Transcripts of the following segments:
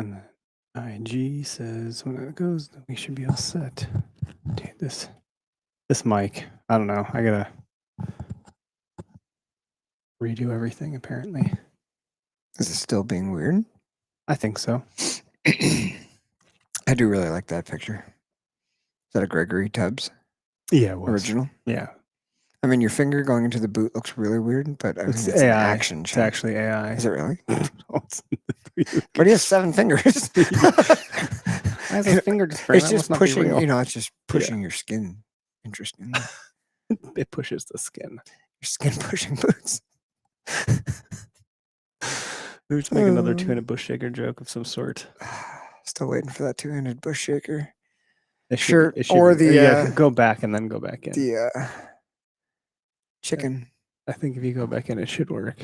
And the IG says when it goes, we should be all set. Dude, this mic, I don't know. I gotta redo everything apparently. Is it still being weird? I think so. I do really like that picture. Is that a Gregory Tubbs? Yeah, it was. Original? Yeah. I mean, your finger going into the boot looks really weird, but I It's think it's AI. an action It's shot. actually AI. Is it really? But he has 7 fingers. Why is his finger just It's just pushing, it's just pushing your skin. Interesting. It pushes the skin. Your skin pushing boots. We were to make another 2-handed bush shaker joke of some sort. Still waiting for that 2-handed bush shaker. Shirt or the go back and then go back in. The chicken. I think if you go back in, it should work.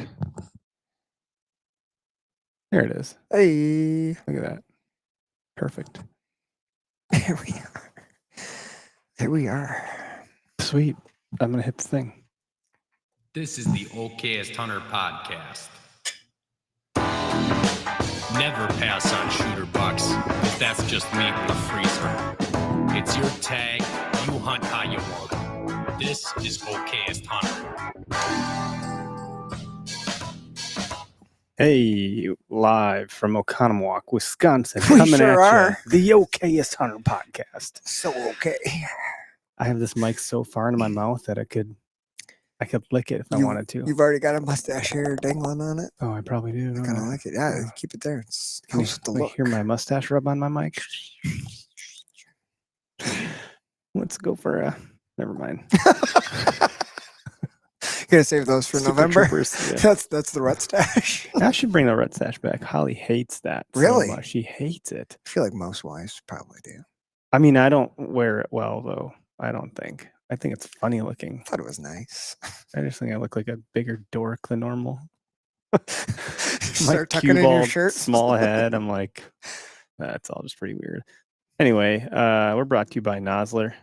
There it is. Hey, look at that. Perfect. There we are. There we are. Sweet. I'm gonna hit the thing. This is the OKest Hunter podcast. Never pass on shooter bucks, if that's just meat in the freezer. It's your tag, you hunt how you want. This is OKest Hunter. Hey, live from Oconomowoc, Wisconsin, coming sure at you, the OKest Hunter podcast. So okay. I have this mic so far into my mouth that I could lick it if I wanted to. You've already got a mustache hair dangling on it. Oh, I probably do. I kind of like it. Yeah, keep it there. It's Can you helps with the look. hear my mustache rub on my mic? Let's go for never mind. Gonna save those for Super November. Troopers, yeah. That's the rut stash. I should bring the red stash back. Holly hates that Really? so much. She hates it. I feel like most wives probably do. I mean, I don't wear it well though. I don't think. I think it's funny looking. I thought it was nice. I just think I look like a bigger dork than normal. Start tucking in your shirt. Small head. I'm like, that's all just pretty weird. Anyway, we're brought to you by Nosler.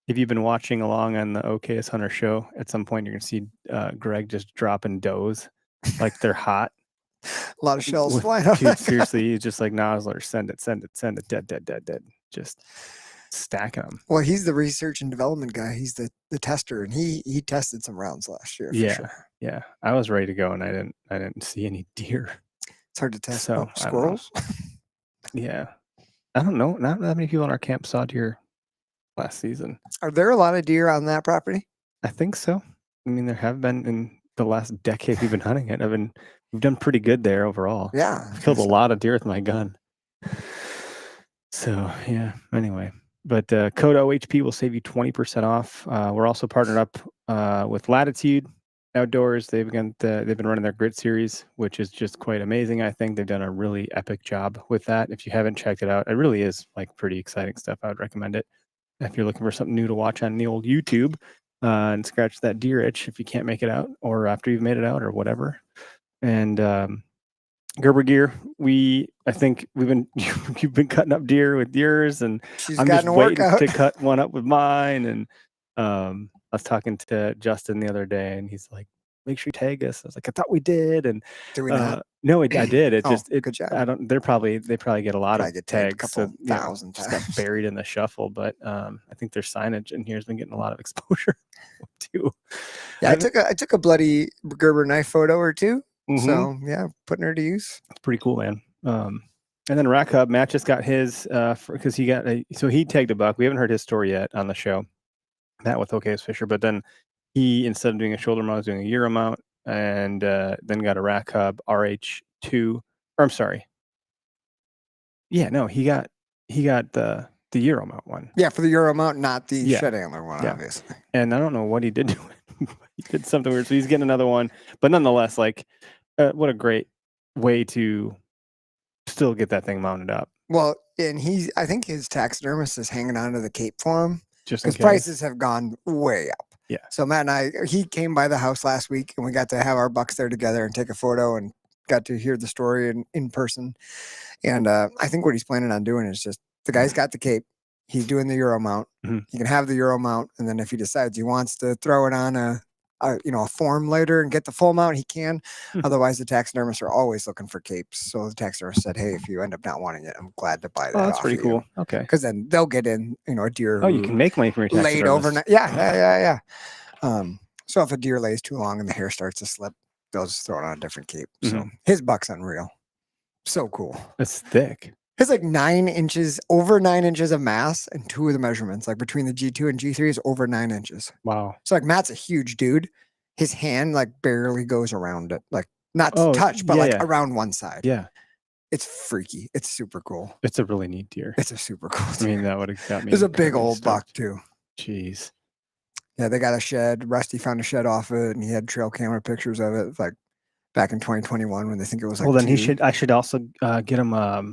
If you've been watching along on the OKS Hunter show, at some point you're gonna see Greg just dropping does like they're hot. A lot of shells flying out. Dude, seriously, he's just like Nosler, send it, dead. Just stacking them. Well, he's the research and development guy. He's the tester, and he tested some rounds last year. For sure. Yeah. I was ready to go, and I didn't see any deer. It's hard to test. So squirrels. Yeah, I don't know. Not that many people in our camp saw deer last season. Are there a lot of deer on that property? I think so. I mean, there have been in the last decade we've been hunting it. We've done pretty good there overall. Yeah, I've killed a lot of deer with my gun. So yeah. Anyway, but code OHP will save you 20% off. We're also partnered up with Latitude Outdoors. They've been running their Grit series, which is just quite amazing. I think they've done a really epic job with that. If you haven't checked it out, it really is like pretty exciting stuff. I would recommend it if you're looking for something new to watch on the old YouTube and scratch that deer itch if you can't make it out, or after you've made it out, or whatever. And Gerber Gear, I think you've been cutting up deer with yours, and I'm just waiting to cut one up with mine. And I was talking to Justin the other day, and he's like, "Make sure you tag us." I was like, "I thought we did." And do we not? No, I did. It good job. I don't. They probably get a lot of tags. A couple thousand just got buried in the shuffle. But I think their signage in here has been getting a lot of exposure too. Yeah, I took a bloody Gerber knife photo or two. Mm-hmm. So yeah, putting her to use. It's pretty cool, man. And then Rack Hub, Matt just got his because he tagged a buck. We haven't heard his story yet on the show. Matt with OKS Fisher, but then he, instead of doing a shoulder mount, was doing a Euro mount, and then got a Rack Hub RH2. Or I'm sorry. Yeah, no, he got the Euro mount one. Yeah, for the Euro mount, not the shed antler one, obviously. And I don't know what he did to it. He did something weird, so he's getting another one. But nonetheless, like, what a great way to still get that thing mounted up. Well, and I think his taxidermist is hanging on to the cape for him just because prices have gone way up. Yeah. So Matt and he came by the house last week, and we got to have our bucks there together and take a photo and got to hear the story in person. And I think what he's planning on doing is just, the guy's got the cape. He's doing the Euro mount. Mm-hmm. He can have the Euro mount, and then if he decides he wants to throw it on a a form later and get the full amount, he can. Mhm. Otherwise, the taxidermists are always looking for capes. So the taxidermist said, "Hey, if you end up not wanting it, I'm glad to buy that Oh, that's off pretty of cool. Okay. Because then they'll get in, a deer Oh, you who can make money from your laid taxidermist. overnight. Yeah. So if a deer lays too long and the hair starts to slip, they'll just throw it on a different cape. So Mhm. his buck's unreal. So cool. That's thick. It's like 9 inches, over 9 inches of mass, and 2 of the measurements, like between the G2 and G3 is over 9 inches. Wow. So like Matt's a huge dude. His hand like barely goes around it, like not to Oh, touch, but yeah, like yeah. around one side. Yeah. It's freaky. It's super cool. It's a really neat deer. It's a super cool I mean, deer. that would have got me. There's a big kinda old buck stoked. too. Jeez. Yeah, they got a shed. Rusty found a shed off it, and he had trail camera pictures of it, like back in 2021 when they think it was like. Well, then 2. I should also get him an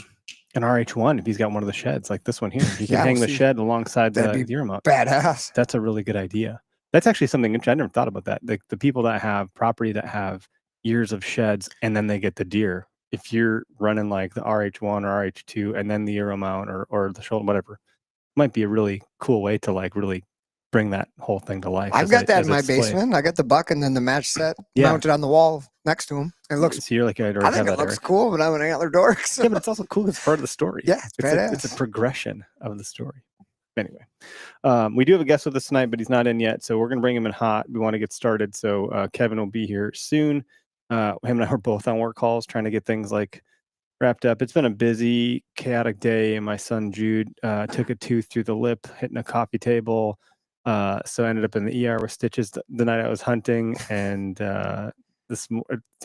RH1 if he's got one of the sheds like this one here. He can Yeah, hang we'll the see. shed alongside That'd the be deer mount. badass. That's a really good idea. That's actually something I never thought about that. The people that have property that have years of sheds and then they get the deer. If you're running like the RH1 or RH2 and then the Euro mount or the shoulder, whatever, might be a really cool way to like really bring that whole thing to life. I've got that in my basement. I got the buck and then the match set mounted on the wall next to him. It looks. So you're like, I I already think have it that, looks Eric. cool, but I'm an antler dork. So. Yeah, but it's also cool because it's part of the story. Yeah, it's badass. It's a progression of the story. Anyway, we do have a guest with us tonight, but he's not in yet, so we're gonna bring him in hot. We want to get started, so Kevin will be here soon. Him and I were both on work calls trying to get things like wrapped up. It's been a busy, chaotic day, and my son Jude took a tooth through the lip, hitting a coffee table. So I ended up in the ER with stitches the night I was hunting, and it's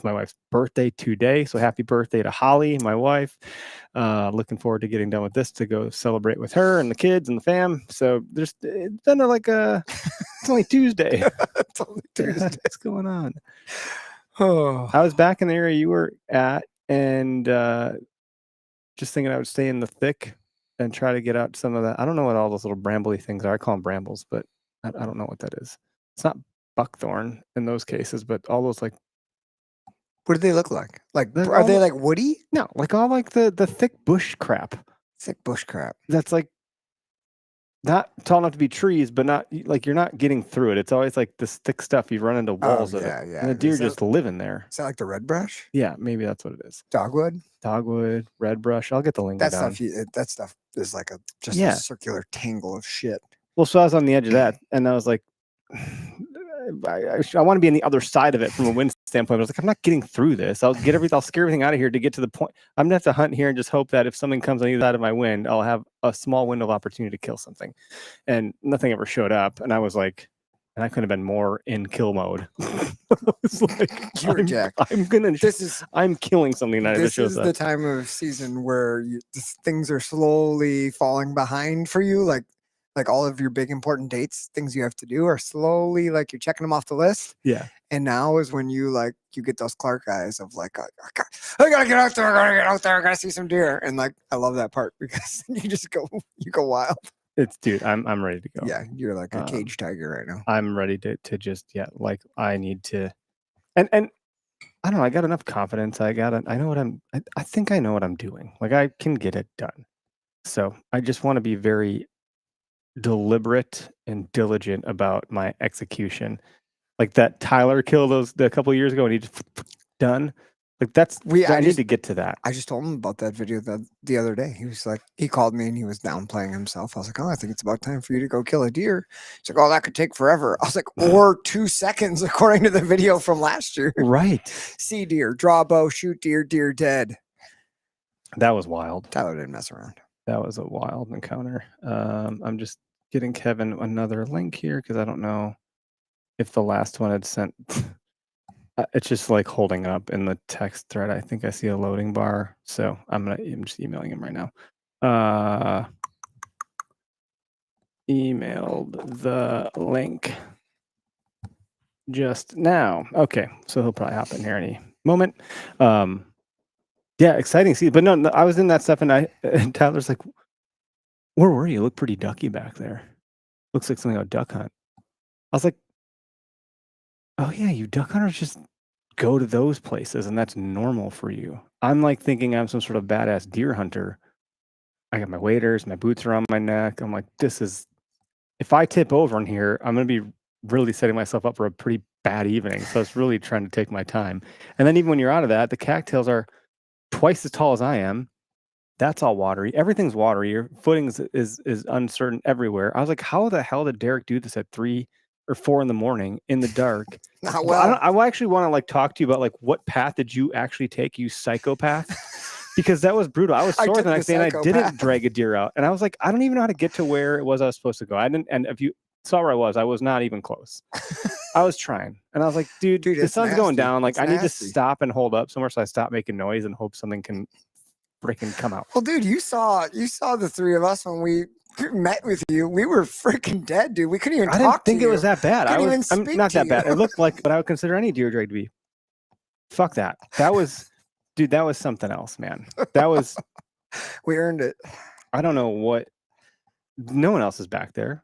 my wife's birthday today. So happy birthday to Holly, my wife. Looking forward to getting done with this to go celebrate with her and the kids and the fam. So it's been like it's only Tuesday. It's only Tuesday. What's going on? Oh, I was back in the area you were at, and just thinking I would stay in the thick and try to get out some of that. I don't know what all those little brambly things are. I call them brambles, but I don't know what that is. It's not buckthorn in those cases, but all those like what do they look like? Like, They're are they almo- like woody? no, like all like the thick bush crap. Thick bush crap. That's like not tall enough to be trees, but not like you're not getting through it. It's always like this thick stuff. You run into walls of yeah, it. yeah. And the deer Is that- just live in there. Is that like the red brush? Yeah, maybe that's what it is. Dogwood? Dogwood, red brush. I'll get the lingo That down. that stuff is like just Yeah. a circular tangle of shit. Well, so I was on the edge of that, and I was like, I want to be on the other side of it from a wind standpoint. I was like, I'm not getting through this. I'll scare everything out of here to get to the point. I'm gonna have to hunt here and just hope that if something comes on either side of my wind, I'll have a small window of opportunity to kill something. And nothing ever showed up. And I was like, and I could have been more in kill mode. I was like, You were jacked. I'm killing something that This shows is up. the time of season where things are slowly falling behind for you. Like all of your big important dates, things you have to do are slowly like you're checking them off the list. Yeah. And now is when you get those Clark eyes of like, I gotta get out there, I gotta see some deer. And like I love that part because you just go wild. Dude, I'm ready to go. Yeah, you're like a cage tiger right now. I'm ready to just like I need to and I don't know, I got enough confidence. I think I know what I'm doing. Like I can get it done. So I just want to be very deliberate and diligent about my execution. Like that Tyler kill a couple of years ago and he just done. Like I need to get to that. I just told him about that video the other day. He was like, he called me and he was downplaying himself. I was like, oh, I think it's about time for you to go kill a deer. He's like, oh, that could take forever. I was like, or 2 seconds, according to the video from last year. Right. See deer, draw a bow, shoot deer, deer dead. That was wild. Tyler didn't mess around. That was a wild encounter. I'm just getting Kevin another link here because I don't know if the last one had sent. It's just like holding up in the text thread. I think I see a loading bar. So I'm just emailing him right now. Emailed the link just now. Okay. So he'll probably hop in here any moment. Yeah, exciting season. But no, I was in that stuff and Tyler's like, where were you? Look pretty ducky back there. Looks like something about duck hunt. I was like, oh yeah, you duck hunters just go to those places and that's normal for you. I'm like thinking I'm some sort of badass deer hunter. I got my waders, my boots are on my neck. I'm like, if I tip over in here, I'm going to be really setting myself up for a pretty bad evening. So I was really trying to take my time. And then even when you're out of that, the cattails are twice as tall as I am. That's all watery. Everything's watery. Your footing is uncertain everywhere. I was like, how the hell did Derek do this at 3 or 4 in the morning in the dark? Not Well, well. I actually want to like talk to you about like what path did you actually take, you psychopath? Because that was brutal. I was I sore took the the next day and I didn't psychopath. drag a deer out. And I was like, I don't even know how to get to where it was I was supposed to go. I didn't. And if you saw where I was not even close. I was trying. And I was like, dude the it's sun's going nasty. down. Like It's I need to nasty. stop and hold up somewhere so I stop making noise and hope something can freaking come out. Well, dude, you saw the three of us when we met with you. We were freaking dead, dude. We couldn't even I talk didn't think to it you. was that bad. Couldn't I'm even not speak that to bad. you. It looked like what I would consider any deer drag to be. Fuck that. That was, dude, that was something else, man. That was, We earned it. I don't know what, no one else is back there.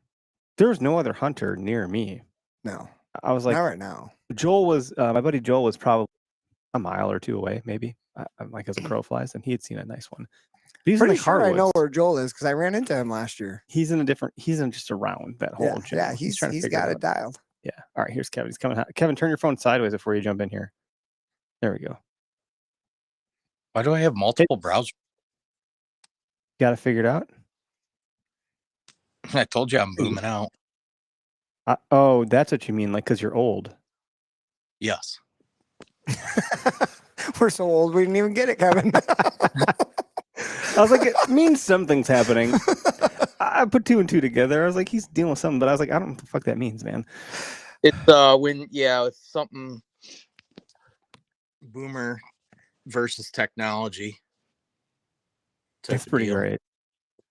There was no other hunter near me. No, I was like, not right now. Joel was, my buddy Joel was probably a mile or two away, maybe, like as a crow flies, and he had seen a nice one. But he's in Pretty the sure I know hardwoods. where Joel is because I ran into him last year. He's in just around that whole Yeah, general. he's trying to figure got it it out. dialed. Yeah. All right, here's Kevin. He's coming out. Kevin, turn your phone sideways before you jump in here. There we go. Why do I have multiple browsers? Got it figured out? I told you I'm booming out. Oh, that's what you mean, like because you're old. Yes. We're so old we didn't even get it, Kevin. I was like, it means something's happening. I put 2 and 2 together. I was like, he's dealing with something, but I was like, I don't know what the fuck that means, man. It's it's something boomer versus technology. That's pretty great.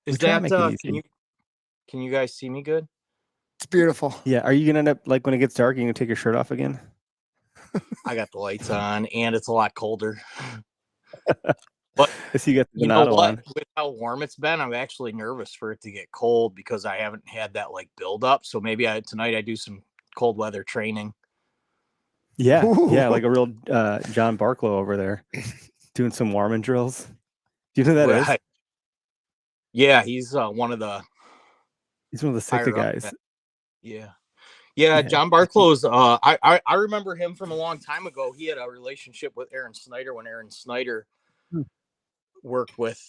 Is We try to that make it easy. can you guys see me good? It's beautiful. Yeah. Are you gonna end up like when it gets dark, you gonna take your shirt off again? I got the lights on and it's a lot colder. But so you got the You know Donato what? on. With how warm it's been, I'm actually nervous for it to get cold because I haven't had that like build up. So maybe tonight I do some cold weather training. Yeah, yeah, Ooh. like a real John Barklow over there doing some warming drills. Do you know who that is? Yeah, he's one of the sicker higher up guys. Yeah, John Barklow's I remember him from a long time ago. He had a relationship with Aaron Snyder when Aaron Snyder worked with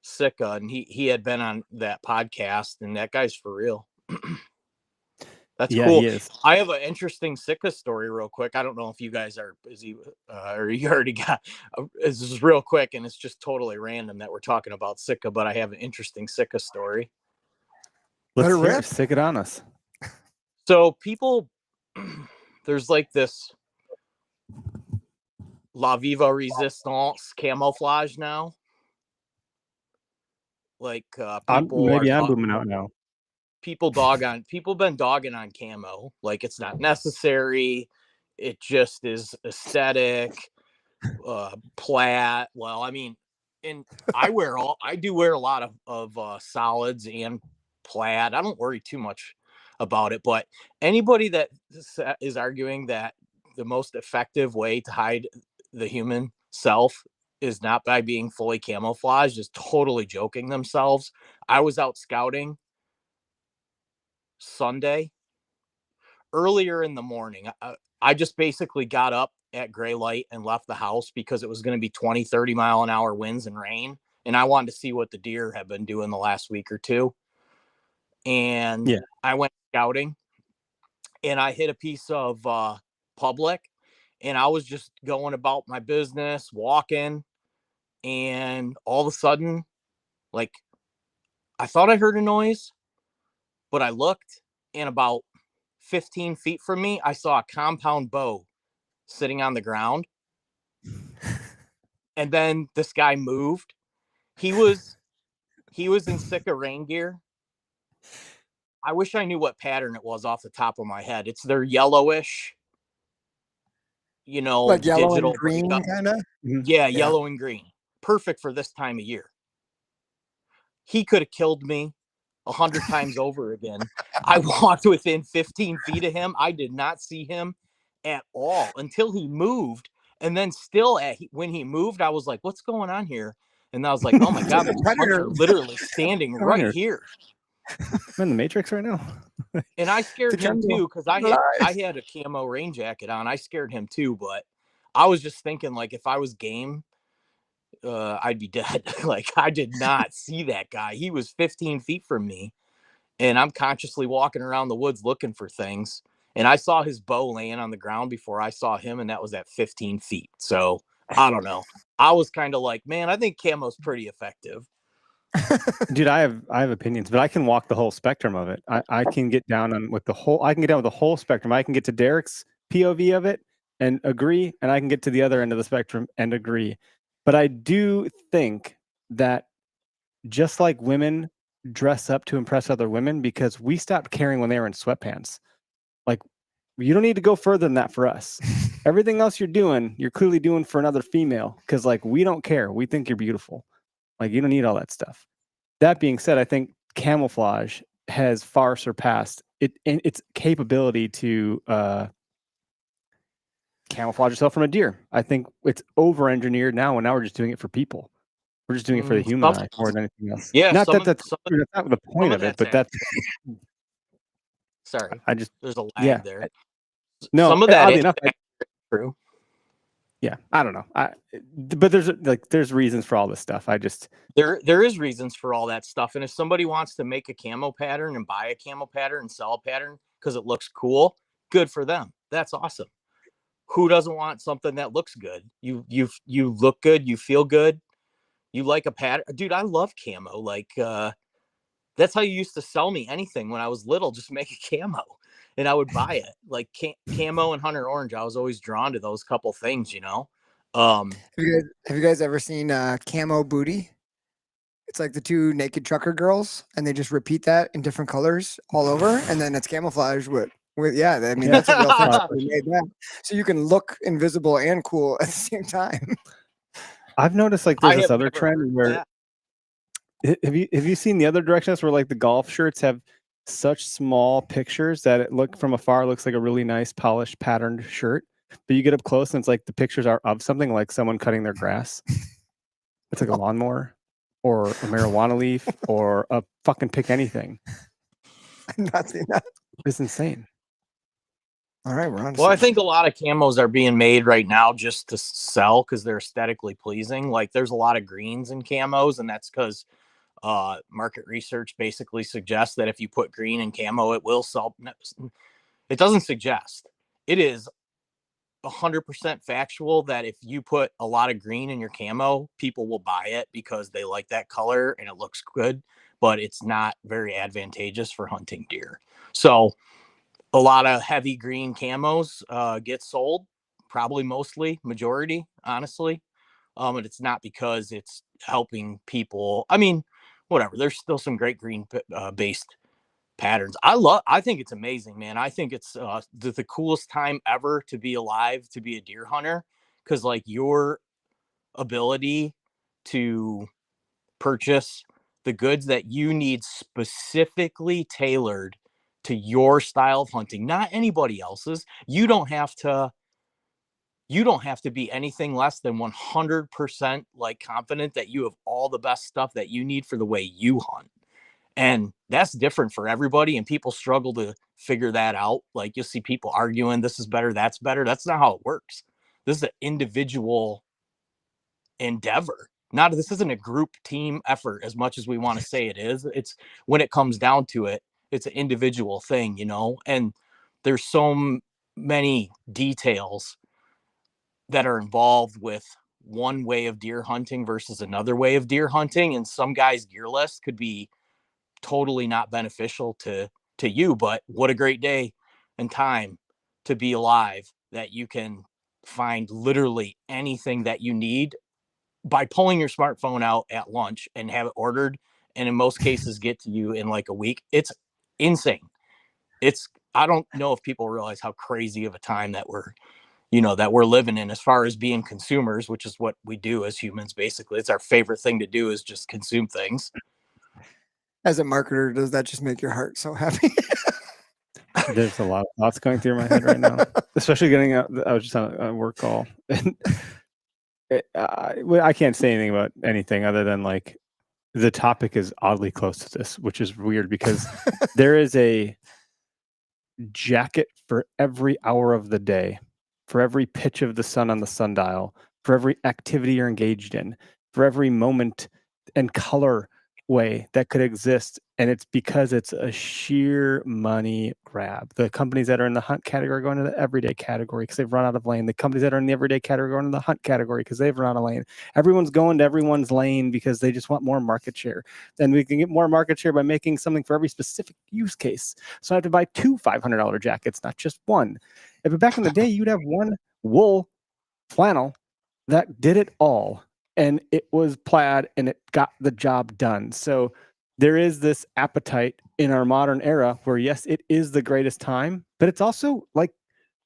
Sika, and he had been on that podcast, and that guy's for real. That's cool. He is. I have an interesting Sika story real quick. I don't know if you guys are busy or you already got this is real quick, and it's just totally random that we're talking about Sika, but I have an interesting Sika story. Let's hear it. Stick it on us. So people, there's like this La Viva Resistance camouflage now. Like people maybe I'm booming out now. People been dogging on camo. Like it's not necessary. It just is aesthetic. Plaid. Well, I mean, and I do wear a lot of solids and plaid. I don't worry too much about it, but anybody that is arguing that the most effective way to hide the human self is not by being fully camouflaged is totally joking themselves. I was out scouting Sunday earlier in the morning. I just basically got up at gray light and left the house because it was going to be 20-30 mile an hour winds and rain, and I wanted to see what the deer have been doing the last week or two. And I went scouting and I hit a piece of public, and I was just going about my business, walking, and all of a sudden, like, I thought I heard a noise, but I looked, and about 15 feet from me, I saw a compound bow sitting on the ground. And then this guy moved. He was in Sika rain gear. I wish I knew what pattern it was off the top of my head. It's their yellowish, like yellow digital and green kind of. Yeah, yellow and green. Perfect for this time of year. He could have killed me 100 times over again. I walked within 15 feet of him. I did not see him at all until he moved. And then still when he moved, I was like, what's going on here? And I was like, oh my God, the predator literally standing right here. I'm in the Matrix right now. And I scared The him jungle. too because I Alive. had a camo rain jacket on. I scared him too, but I was just thinking like if I was game, I'd be dead. Like I did not see that guy. He was 15 feet from me, and I'm consciously walking around the woods looking for things. And I saw his bow laying on the ground before I saw him, and that was at 15 feet. So I don't know. I was kind of like, man, I think camo's pretty effective. Dude, I have opinions, but I can walk the whole spectrum of it. I can get down on with the whole. I can get down with the whole spectrum. I can get to Derek's POV of it and agree, and I can get to the other end of the spectrum and agree. But I do think that just like women dress up to impress other women, because we stopped caring when they were in sweatpants. Like, you don't need to go further than that for us. Everything else you're doing, you're clearly doing for another female, because like we don't care. We think you're beautiful. Like, you don't need all that stuff. That being said, I think camouflage has far surpassed it in its capability to camouflage yourself from a deer. I think it's over-engineered now, and now we're just doing it for people. We're just doing it for the human eye more than anything else. Yeah, Not that that's not the point of it, but that's sorry. I just There's a lag yeah. there. No, some of that oddly is enough, true. Yeah, I don't know. But there's reasons for all this stuff. I just there is reasons for all that stuff, and if somebody wants to make a camo pattern and buy a camo pattern and sell a pattern because it looks cool, good for them. That's awesome. Who doesn't want something that looks good? You look good, you feel good, you like a pattern. Dude, I love camo. Like that's how you used to sell me anything when I was little. Just make a camo, and I would buy it. Like camo and Hunter Orange, I was always drawn to those couple things, you know. Have you guys ever seen Camo Booty? It's like the two naked trucker girls, and they just repeat that in different colors all over, and then it's camouflage with yeah. I mean, that's a real thing. Somebody made that. So you can look invisible and cool at the same time. I've noticed like there's this other trend where have you seen the other direction where like the golf shirts have such small pictures that it look from afar looks like a really nice polished patterned shirt, but you get up close and it's like the pictures are of something like someone cutting their grass. It's like a lawnmower or a marijuana leaf or a fucking pick anything. I've not seen that. It's insane. All right, we're on. Well, I think a lot of camos are being made right now just to sell because they're aesthetically pleasing. Like there's a lot of greens in camos, and that's because market research basically suggests that if you put green in camo, it will sell. It doesn't suggest. It is 100% factual that if you put a lot of green in your camo, people will buy it because they like that color and it looks good, but it's not very advantageous for hunting deer. So a lot of heavy green camos get sold, probably mostly, majority, honestly. And it's not because it's helping people. I mean, whatever. There's still some great green based patterns. I think it's amazing, man. I think it's the coolest time ever to be alive, to be a deer hunter, because like your ability to purchase the goods that you need specifically tailored to your style of hunting, not anybody else's. You don't have to be anything less than 100% like confident that you have all the best stuff that you need for the way you hunt. And that's different for everybody. And people struggle to figure that out. Like you'll see people arguing, this is better, that's better. That's not how it works. This is an individual endeavor. This isn't a group team effort as much as we want to say it is. It's when it comes down to it, it's an individual thing, you know, and there's so many details that are involved with one way of deer hunting versus another way of deer hunting. And some guys' gear list could be totally not beneficial to you, but what a great day and time to be alive that you can find literally anything that you need by pulling your smartphone out at lunch and have it ordered, and in most cases get to you in like a week. It's insane. I don't know if people realize how crazy of a time that we're living in as far as being consumers, which is what we do as humans. Basically, it's our favorite thing to do is just consume things. As a marketer, does that just make your heart so happy? There's a lot of thoughts going through my head right now, especially getting out. I was just on a work call, and I can't say anything about anything other than like the topic is oddly close to this, which is weird because there is a jacket for every hour of the day, for every pitch of the sun on the sundial, for every activity you're engaged in, for every moment and color way that could exist. And it's because it's a sheer money grab. The companies that are in the hunt category go into the everyday category because they've run out of lane. The companies that are in the everyday category go into the hunt category because they've run out of lane. Everyone's going to everyone's lane because they just want more market share. And we can get more market share by making something for every specific use case. So I have to buy 2 $500 jackets, not just one. If back in the day, you'd have one wool flannel that did it all, and it was plaid and it got the job done. So there is this appetite in our modern era where, yes, it is the greatest time, but it's also like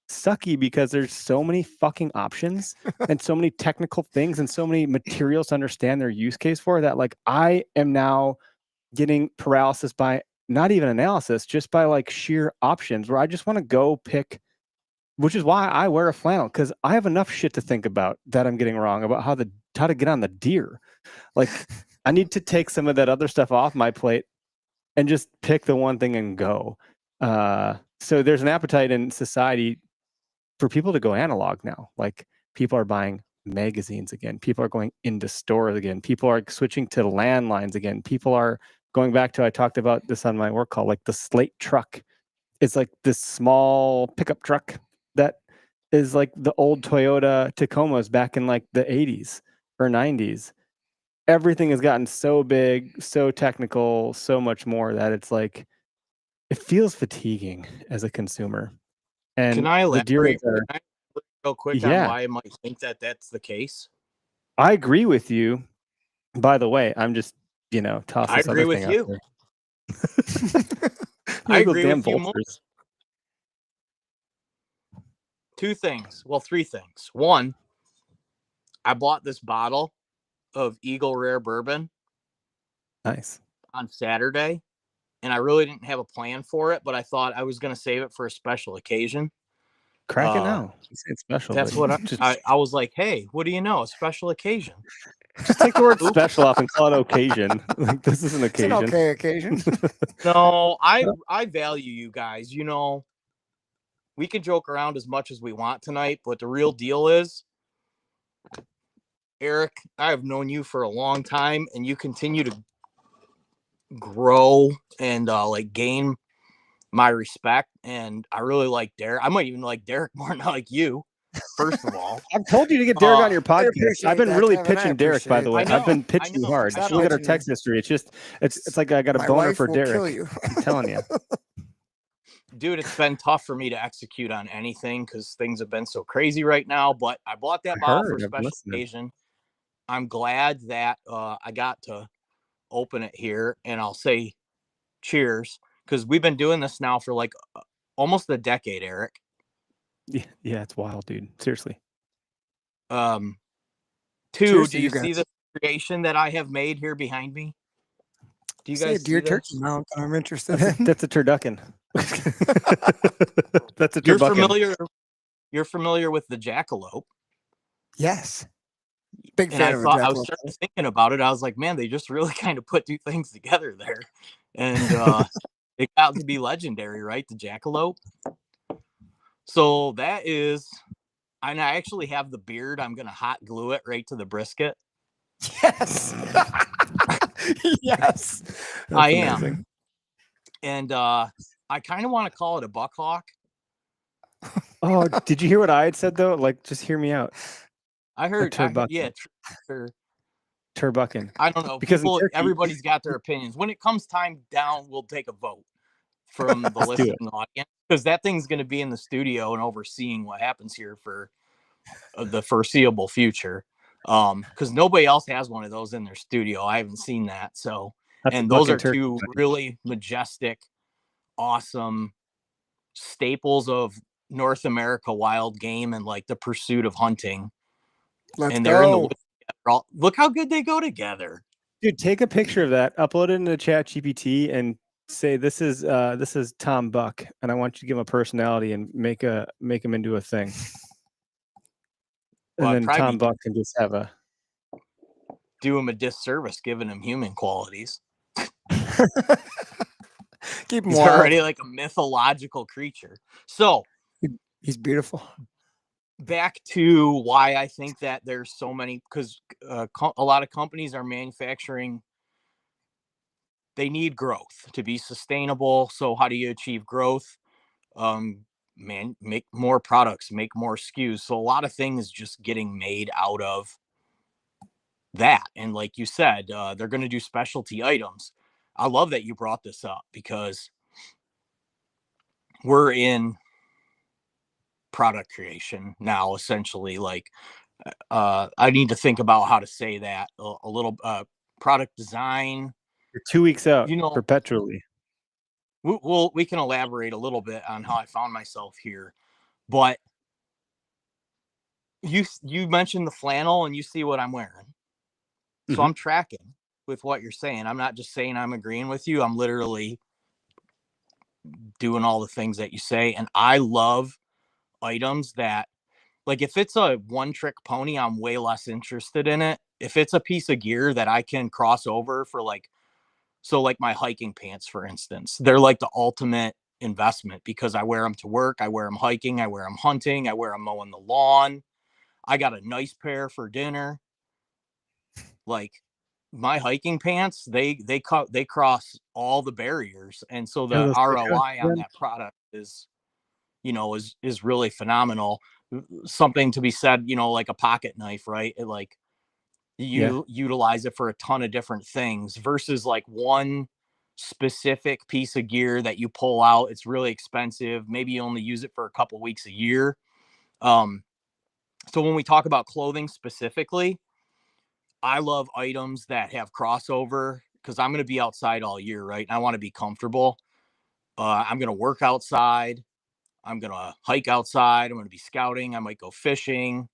sucky because there's so many fucking options and so many technical things and so many materials to understand their use case for that. Like, I am now getting paralysis by not even analysis, just by like sheer options where I just want to go pick, which is why I wear a flannel, because I have enough shit to think about that I'm getting wrong about how to get on the deer. Like, I need to take some of that other stuff off my plate and just pick the one thing and go. So there's an appetite in society for people to go analog now. Like, people are buying magazines again. People are going into stores again. People are switching to landlines again. People are going back to, I talked about this on my work call, like the Slate truck. It's like this small pickup truck that is like the old Toyota Tacomas back in like the 80s or 90s. Everything has gotten so big, so technical, so much more that it's like, it feels fatiguing as a consumer. And Can I the deer elaborate are, real quick on yeah, why I might think that that's the case? I agree with you. By the way, I'm just, toss I this agree other thing with out you. there. I Those agree damn with you more. vultures. 2 things. Well, 3 things. 1, I bought this bottle of Eagle Rare Bourbon Nice. on Saturday, and I really didn't have a plan for it, but I thought I was going to save it for a special occasion. Crack it now. You say it's special, That's but what I was like, hey, what do you know? A special occasion. just take the word special off and call it occasion. Like, this is an It's an occasion. okay occasion. No, I value you guys. We can joke around as much as we want tonight, but the real deal is, Eric, I have known you for a long time, and you continue to grow and like gain my respect. And I really like Derek. I might even like Derek more than I like you. First of all, I've told you to get Derek on your podcast. appreciate I've been that, really Kevin. I pitching Derek, by the way. I know, I've been I pitching you know. hard. Stop Just look at our pitching text history. It's like I got a My boner wife for will Derek. kill you. I'm telling you. Dude, it's been tough for me to execute on anything because things have been so crazy right now. But I bought that bottle for a special occasion. I'm glad that I got to open it here, and I'll say cheers, because we've been doing this now for like almost a decade, Eric. Yeah, it's wild, dude. Seriously. 2, Cheers do to you you see guys. the creation that I have made here behind me? Do you Say a guys deer see this? turkey mount that I'm interested in. That's a turducken. That's a You're turbucken. familiar with the jackalope. Yes. Big And fan I of a thought, I jackalope. was starting thinking about it. I was like, man, they just really kind of put 2 things together there. And it got to be legendary, right? The jackalope. So that is, and I actually have the beard. I'm going to hot glue it right to the brisket. Yes. Yes. I am. And I kind of want to call it a buckhawk. Oh, did you hear what I had said though? Like, just hear me out. I heard, turbucken. yeah, Turbucken. I don't know. Because Everybody's got their opinions. When it comes time down, we'll take a vote from the listening audience, because that thing's going to be in the studio and overseeing what happens here for the foreseeable future. Because nobody else has one of those in their studio. I haven't seen that. So, and those are 2 really majestic, awesome staples of North America wild game and like the pursuit of hunting. Let's They're in the go. woods together. Look how good they go together. Dude, take a picture of that, upload it into Chat GPT, and say this is Tom Buck, and I want you to give him a personality and make him into a thing. Well, And then Tom Buck can just have a do him a disservice giving him human qualities. Keep him He's wild. already like a mythological creature. So He's beautiful. back to why I think that there's so many, because a lot of companies are manufacturing. They need growth to be sustainable. So how do you achieve growth? Make more products, make more SKUs. So a lot of things just getting made out of that. And like you said, they're going to do specialty items. I love that you brought this up because we're in product creation now, essentially. Like, I need to think about how to say that a little. Product design. You're 2 weeks out You know, perpetually. we can elaborate a little bit on how I found myself here, but you mentioned the flannel and you see what I'm wearing. So I'm tracking with what you're saying. I'm not just saying I'm agreeing with you. I'm literally doing all the things that you say. And I love items that, like, if it's a one trick pony, I'm way less interested in it. If it's a piece of gear that I can cross over for, like, so like my hiking pants, for instance, they're like the ultimate investment because I wear them to work. I wear them hiking. I wear them hunting. I wear them mowing the lawn. I got a nice pair for dinner. Like, my hiking pants, they cross all the barriers. And so the ROI on that product is, is really phenomenal. Something to be said, like a pocket knife, right? It, like, you utilize it for a ton of different things versus like one specific piece of gear that you pull out. It's really expensive. Maybe you only use it for a couple weeks a year. So when we talk about clothing specifically, I love items that have crossover because I'm going to be outside all year, right? And I want to be comfortable. I'm going to work outside. I'm going to hike outside. I'm going to be scouting. I might go fishing.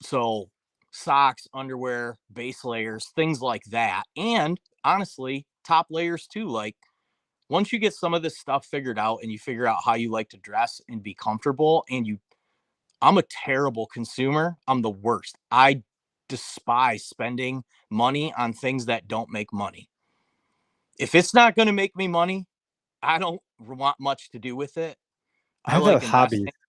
So socks, underwear, base layers, things like that. And honestly, top layers too. Like, once you get some of this stuff figured out and you figure out how you like to dress and be comfortable, and I'm a terrible consumer. I'm the worst. I despise spending money on things that don't make money. If it's not going to make me money, I don't want much to do with it. I like have hobbies. investing.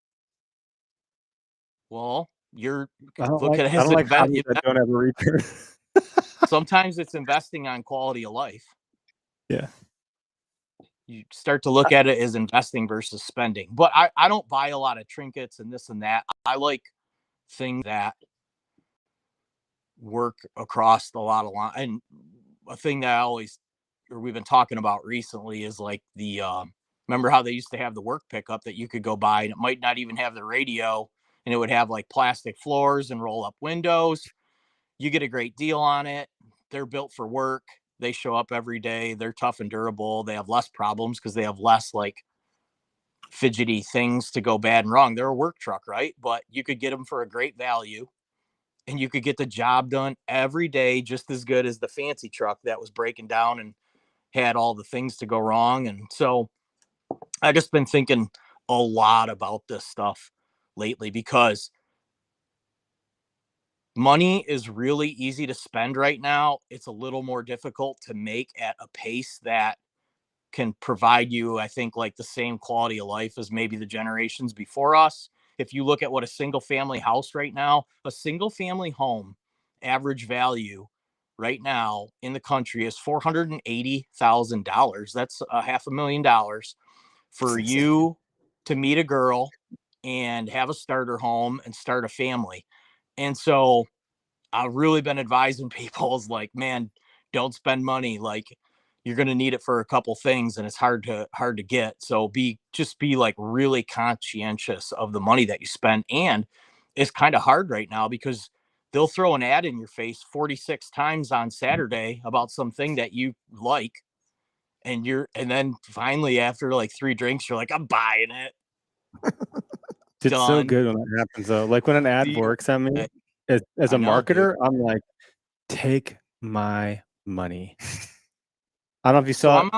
Well, you're I don't look like, at it I as don't like hobbies that don't have a return. Sometimes it's investing on quality of life. Yeah. You start to look at it as investing versus spending. But I don't buy a lot of trinkets and this and that. I like things that work across a lot of line. And a thing that we've been talking about recently is like the remember how they used to have the work pickup that you could go buy, and it might not even have the radio, and it would have like plastic floors and roll up windows. You get a great deal on it. They're built for work. They show up every day. They're tough and durable. They have less problems because they have less like fidgety things to go bad and wrong. They're a work truck, right? But you could get them for a great value, and you could get the job done every day just as good as the fancy truck that was breaking down and had all the things to go wrong. And so I just been thinking a lot about this stuff lately because money is really easy to spend right now. It's a little more difficult to make at a pace that can provide you, I think, like the same quality of life as maybe the generations before us. If you look at what a single family house right now, a single family home average value right now in the country is $480,000. That's $500,000 for you to meet a girl and have a starter home and start a family. And so I've really been advising people is like, man, don't spend money. Like, you're going to need it for a couple things and it's hard to get. So be like really conscientious of the money that you spend. And it's kind of hard right now because they'll throw an ad in your face 46 times on Saturday about something that you like. And then finally after like 3 drinks, you're like, I'm buying it. It's Done. so good when that happens though. Like when an ad works on me as a marketer, I'm like, take my money. I don't know if you saw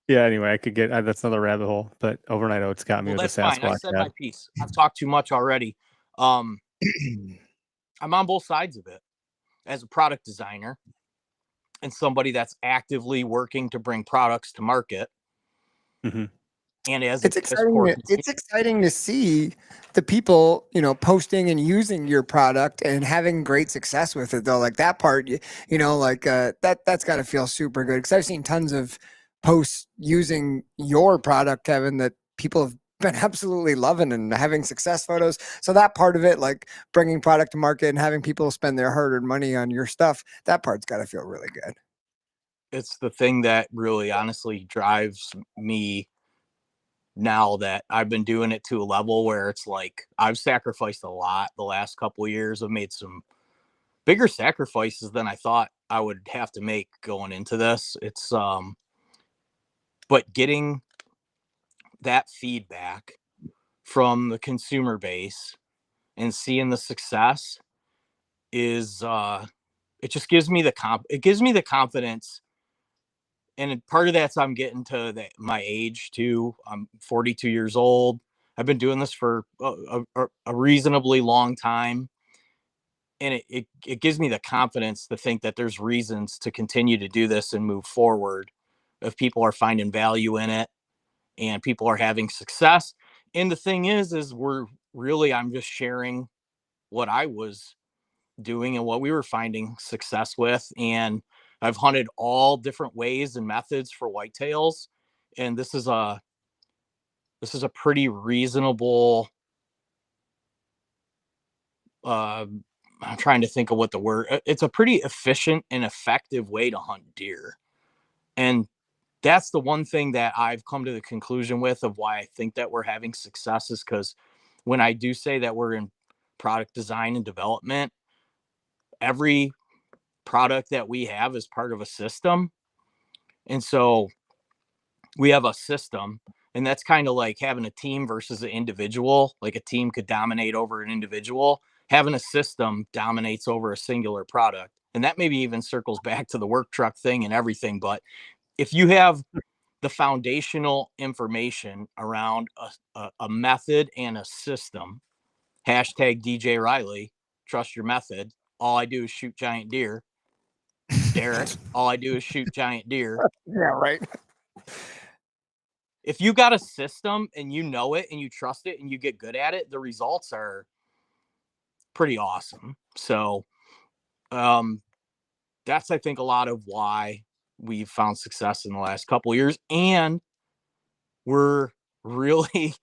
yeah, anyway, I could get that's another rabbit hole, but overnight oats got me with the Sasquatch. Fine. I said my piece. I've talked too much already. I'm on both sides of it. as a product designer and somebody that's actively working to bring products to market. Mm-hmm. And as It's a piss exciting. poor It's exciting to see the people, posting and using your product and having great success with it. Though, like that part, that's got to feel super good. Because I've seen tons of posts using your product, Kevin, that people have been absolutely loving and having success photos. So that part of it, like bringing product to market and having people spend their hard-earned money on your stuff, that part's got to feel really good. It's the thing that really honestly drives me now that I've been doing it to a level where it's like I've sacrificed a lot the last couple of years. I've made some bigger sacrifices than I thought I would have to make going into this. It's but getting that feedback from the consumer base and seeing the success is it just gives me the confidence. And part of that's I'm getting to my age too. I'm 42 years old. I've been doing this for a reasonably long time. And it gives me the confidence to think that there's reasons to continue to do this and move forward if people are finding value in it and people are having success. And the thing is I'm just sharing what I was doing and what we were finding success with. And I've hunted all different ways and methods for whitetails. And this is a pretty reasonable, I'm trying to think of what the word, it's a pretty efficient and effective way to hunt deer. And that's the one thing that I've come to the conclusion with of why I think that we're having success is because when I do say that we're in product design and development, every product that we have is part of a system. And so we have a system, and that's kind of like having a team versus an individual. Like a team could dominate over an individual. Having a system dominates over a singular product. And that maybe even circles back to the work truck thing and everything. But if you have the foundational information around a method and a system, hashtag DJ Riley, trust your method. All I do is shoot giant deer. Derek, all I do is shoot giant deer. Yeah, right. If you got a system and you know it and you trust it and you get good at it, the results are pretty awesome. So that's, I think, a lot of why we've found success in the last couple of years. And we're really,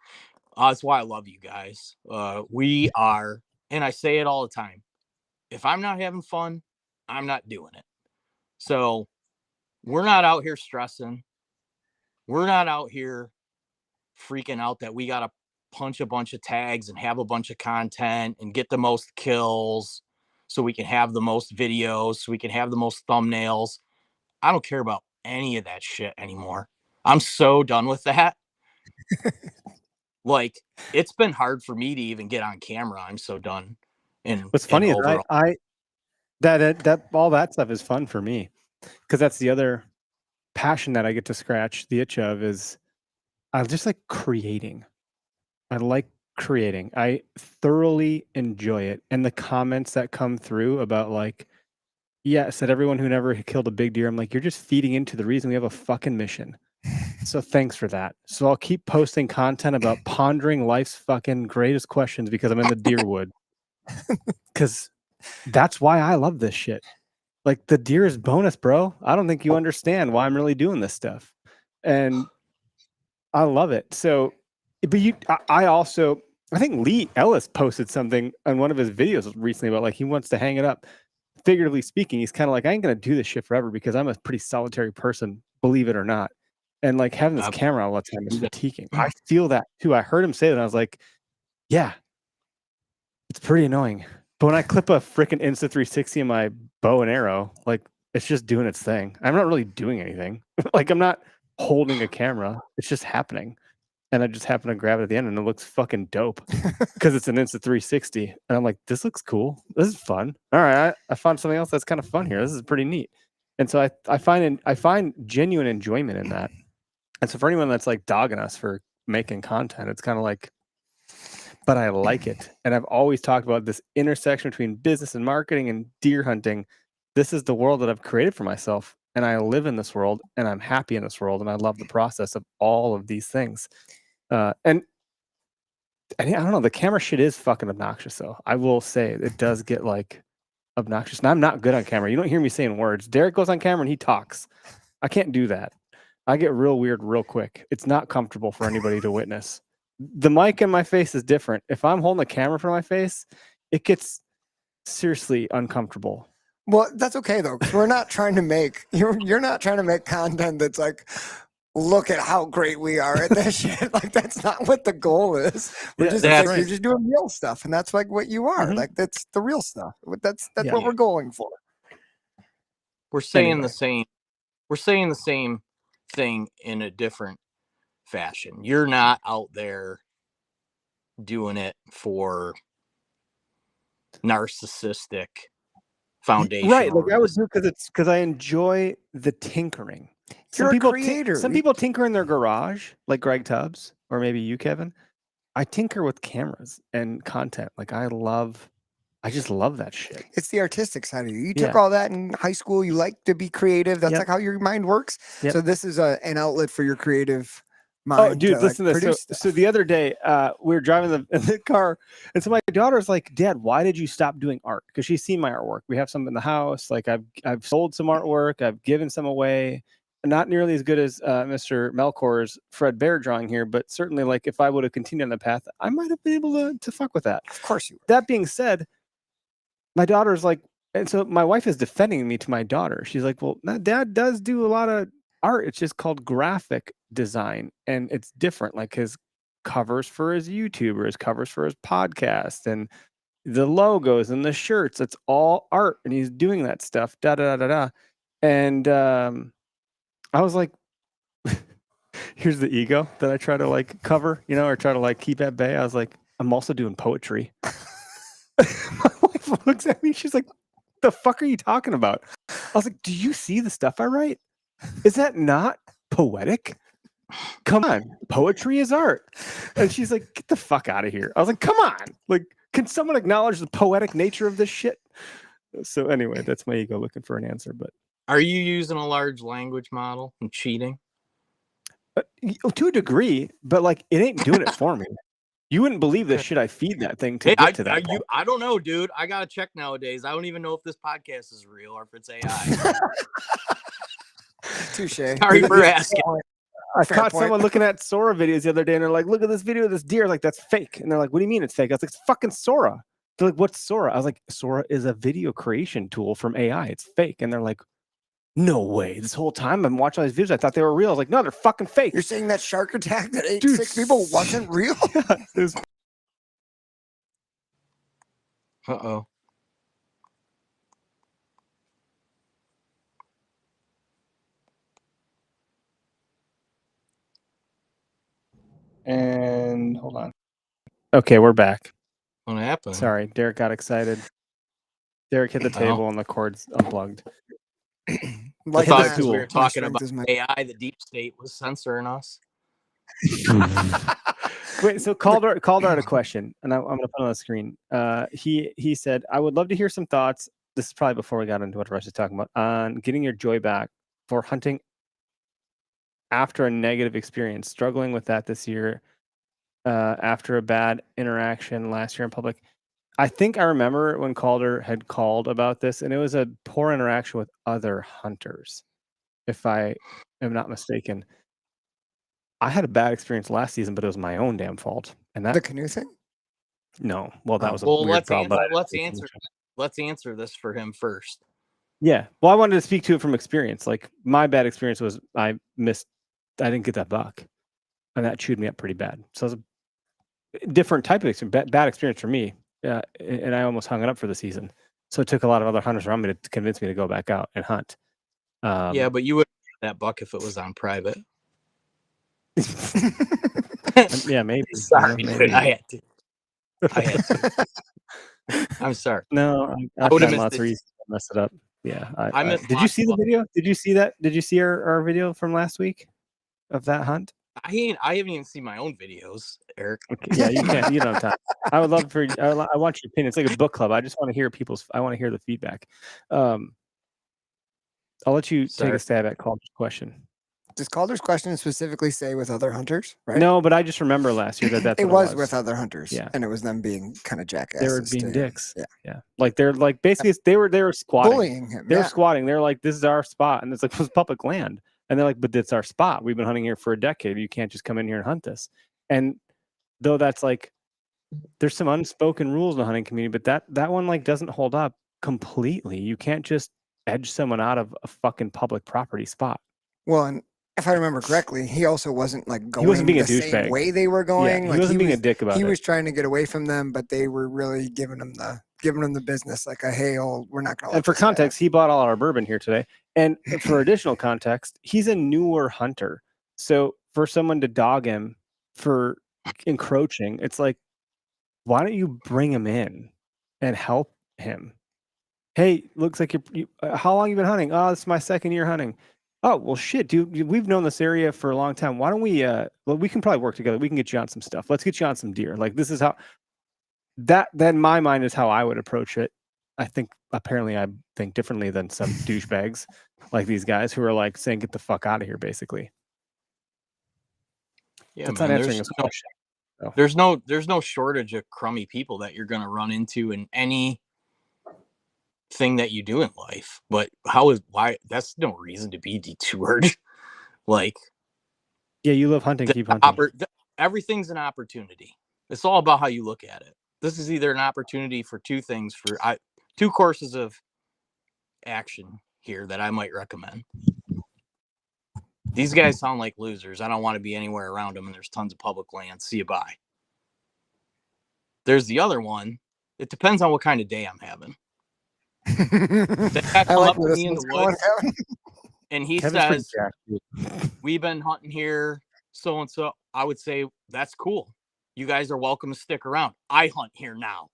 that's why I love you guys. We are, and I say it all the time, if I'm not having fun, I'm not doing it. So we're not out here stressing. We're not out here freaking out that we got to punch a bunch of tags and have a bunch of content and get the most kills so we can have the most videos, so we can have the most thumbnails. I don't care about any of that shit anymore. I'm so done with that. Like, it's been hard for me to even get on camera. I'm so done. And What's funny is overall, that all that stuff is fun for me because that's the other passion that I get to scratch the itch of is I just like creating. I like creating. I thoroughly enjoy it. And the comments that come through about like, yeah, said everyone who never killed a big deer, I'm like, you're just feeding into the reason we have a fucking mission. So thanks for that. So I'll keep posting content about pondering life's fucking greatest questions because I'm in the deer wood. Because that's why I love this shit. Like the deer is bonus, bro. I don't think you understand why I'm really doing this stuff. And I love it. So, but I think Lee Ellis posted something on one of his videos recently about like he wants to hang it up. Figuratively speaking, he's kind of like, I ain't gonna do this shit forever because I'm a pretty solitary person, believe it or not. And like having this camera all the time is fatiguing. I feel that too. I heard him say that. And I was like, yeah, it's pretty annoying. But when I clip a freaking Insta360 in my bow and arrow, like it's just doing its thing. I'm not really doing anything. Like I'm not holding a camera. It's just happening. And I just happen to grab it at the end and it looks fucking dope because it's an Insta360. And I'm like, this looks cool. This is fun. All right. I found something else that's kind of fun here. This is pretty neat. And so I find genuine enjoyment in that. And so for anyone that's like dogging us for making content, it's kind of like, but I like it. And I've always talked about this intersection between business and marketing and deer hunting. This is the world that I've created for myself. And I live in this world and I'm happy in this world. And I love the process of all of these things. And I don't know, the camera shit is fucking obnoxious though. I will say it does get like obnoxious. And I'm not good on camera. You don't hear me saying words. Derek goes on camera and he talks. I can't do that. I get real weird real quick. It's not comfortable for anybody to witness. The mic in my face is different. If I'm holding a camera for my face, it gets seriously uncomfortable. Well, that's okay though, because we're not trying to make you're not trying to make content that's like, look at how great we are at this shit. Like that's not what the goal is. We're Yeah, just that's like, right. you're just doing real stuff, and that's like what you are. Mhm. Like that's the real stuff. That's Yeah. what we're going for. We're saying Anyway. the same. We're saying the same thing in a different fashion. You're not out there doing it for narcissistic foundation. Right, like I would do because I enjoy the tinkering. You're a people creator. some people tinker in their garage, like Greg Tubbs, or maybe you, Kevin. I tinker with cameras and content. Like I just love that shit. It's the artistic side of you. You Yeah. took all that in high school. You like to be creative. That's Yep. like how your mind works. Yep. So this is an outlet for your creative mind. Oh, dude, to, listen to this. So the other day, we were driving in the car, and so my daughter's like, "Dad, why did you stop doing art?" Because she's seen my artwork. We have some in the house. Like I've sold some artwork. I've given some away. Not nearly as good as Mr. Melkor's Fred Bear drawing here, but certainly, like if I would have continued on the path, I might have been able to fuck with that. Of course you would. That being said, my daughter's like, and so my wife is defending me to my daughter. She's like, "Well, Dad does do a lot of art. It's just called graphic design, and it's different. Like his covers for his YouTube, or his covers for his podcast, and the logos and the shirts. It's all art, and he's doing that stuff. Da da da da da." And I was like, "Here's the ego that I try to like cover, or try to like keep at bay." I was like, "I'm also doing poetry." My wife looks at me. She's like, "The fuck are you talking about?" I was like, "Do you see the stuff I write? Is that not poetic? Come on, poetry is art." And she's like, "Get the fuck out of here." I was like, "Come on, like, can someone acknowledge the poetic nature of this shit?" So anyway, that's my ego looking for an answer. But Are you using a large language model and cheating? to a degree, but like, it ain't doing it for me. You wouldn't believe the shit I feed that thing to get to that. I don't know, dude. I gotta check nowadays. I don't even know if this podcast is real or if it's AI. Touche. Sorry for asking. I Fair caught point. someone looking at Sora videos the other day, and they're like, "Look at this video of this deer." Like, "That's fake." And they're like, "What do you mean it's fake?" I was like, "It's fucking Sora." They're like, "What's Sora?" I was like, "Sora is a video creation tool from AI. It's fake." And they're like, "No way. This whole time I'm watching all these videos, I thought they were real." I was like, "No, they're fucking fake." You're saying that shark attack that ate Dude, 6 people wasn't real? Yeah, it was- Uh-oh. And hold on. Okay, we're back. What happened? Sorry, Derek got excited. Derek hit the table and the cord's unplugged. Like I thought that. because we were My talking strength about is my- AI, the deep state was censoring us. Wait, so Calder had a question, and I'm going to put it on the screen. He said, "I would love to hear some thoughts." This is probably before we got into what Russ is talking about, on getting your joy back for hunting after a negative experience. Struggling with that this year after a bad interaction last year in public. I think I remember when Calder had called about this, and it was a poor interaction with other hunters, if I am not mistaken. I had a bad experience last season, but it was my own damn fault. And that The canoe thing? no, well, that was a Well, weird let's problem. answer. but I Let's didn't answer. think it was- Let's answer this for him first. Yeah, well, I wanted to speak to it from experience. Like my bad experience was I didn't get that buck, and that chewed me up pretty bad. So it was a different type of experience, bad experience for me, and I almost hung it up for the season. So it took a lot of other hunters around me to convince me to go back out and hunt. Yeah, but you would get that buck if it was on private. Yeah, maybe. Sorry, maybe. dude, I had to. I'm sorry. No, I I've would have had missed lots of it. reasons to mess it up. Yeah, I missed did you lots see of the video? Did you see that? Did you see our video from last week of that hunt? I haven't even seen my own videos, Eric. Okay, yeah, you can't. You don't have time. I would love for. I want your opinion. It's like a book club. I just want to hear people's. I want to hear the feedback. I'll let you take Sorry. a stab at Calder's question. Does Calder's question specifically say with other hunters? Right? No, but I just remember last year that's it what was with other hunters. Yeah. And it was them being kind of jackasses. They were being to him. dicks. Yeah. Yeah. Like they're like basically they were squatting. Bullying him. They were squatting. They're like, this is our spot, and it's like, it was public land. And they're like, but it's our spot. We've been hunting here for a decade. You can't just come in here and hunt this. And though that's like, there's some unspoken rules in the hunting community, but that one like doesn't hold up completely. You can't just edge someone out of a fucking public property spot. Well, and if I remember correctly, he also wasn't like going He wasn't being the a douchebag. same way they were going. Yeah, like he wasn't being a dick about it. He was trying to get away from them, but they were really giving him the business, like a hey, we're not gonna. And for context, he bought all our bourbon here today. And for additional context, he's a newer hunter. So for someone to dog him for encroaching, it's like, why don't you bring him in and help him? Hey, looks like you how long you been hunting? Oh, this is my second year hunting. Oh, well, shit, dude, we've known this area for a long time. Why don't we, well, we can probably work together. We can get you on some stuff. Let's get you on some deer. Like, this is how, that in my mind is how I would approach it. Apparently I think differently than some douchebags like these guys who are like saying, get the fuck out of here, basically. Yeah, that's man, not answering this question. So. There's no shortage of crummy people that you're going to run into in any thing that you do in life, but why that's no reason to be detoured. Like, yeah, you love hunting, keep hunting. Everything's an opportunity. It's all about how you look at it. This is either an opportunity for two things, for two courses of action here that I might recommend. These guys sound like losers. I don't want to be anywhere around them, and there's tons of public land. See you, bye. There's the other one. It depends on what kind of day I'm having. That come up to me in the woods, and he says, we've been hunting here, so and so. I would say, that's cool. You guys are welcome to stick around. I hunt here now.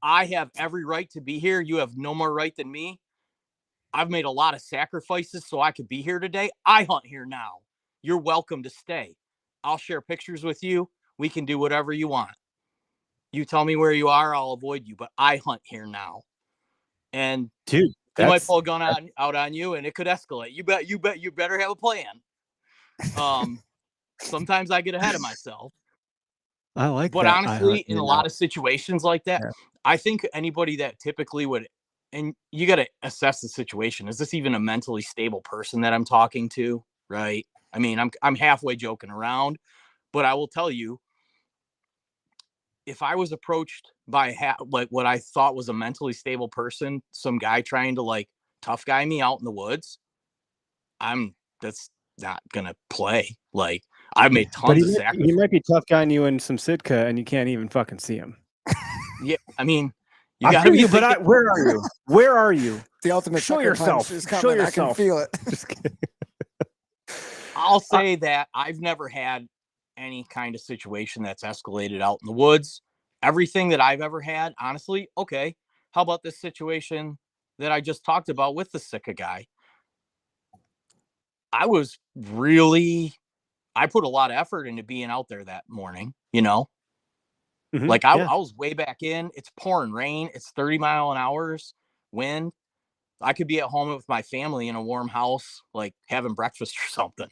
I have every right to be here. You have no more right than me. I've made a lot of sacrifices so I could be here today. I hunt here now. You're welcome to stay. I'll share pictures with you. We can do whatever you want. You tell me where you are, I'll avoid you, but I hunt here now. And dude, they might pull a gun out on you, and it could escalate. You better have a plan. Sometimes I get ahead of myself. I like but that. Honestly, in a lot of situations like that, I think anybody that typically would, and you got to assess the situation. Is this even a mentally stable person that I'm talking to? Right. I mean, I'm halfway joking around, but I will tell you, if I was approached by like what I thought was a mentally stable person, some guy trying to like tough guy me out in the woods, that's not gonna play. Like, I've made tons of sacrifices. He might be tough guying you in some Sitka, and you can't even fucking see him. Yeah, I mean, you gotta be. But where are you? Where are you? The ultimate show yourself. Show yourself. I can feel it. Just kidding. I'll say that I've never had any kind of situation that's escalated out in the woods. Everything that I've ever had, honestly, okay. How about this situation that I just talked about with the Sitka guy? I put a lot of effort into being out there that morning, you know? Mm-hmm, like I was way back in. It's pouring rain. It's 30 mile an hour wind. I could be at home with my family in a warm house, like having breakfast or something.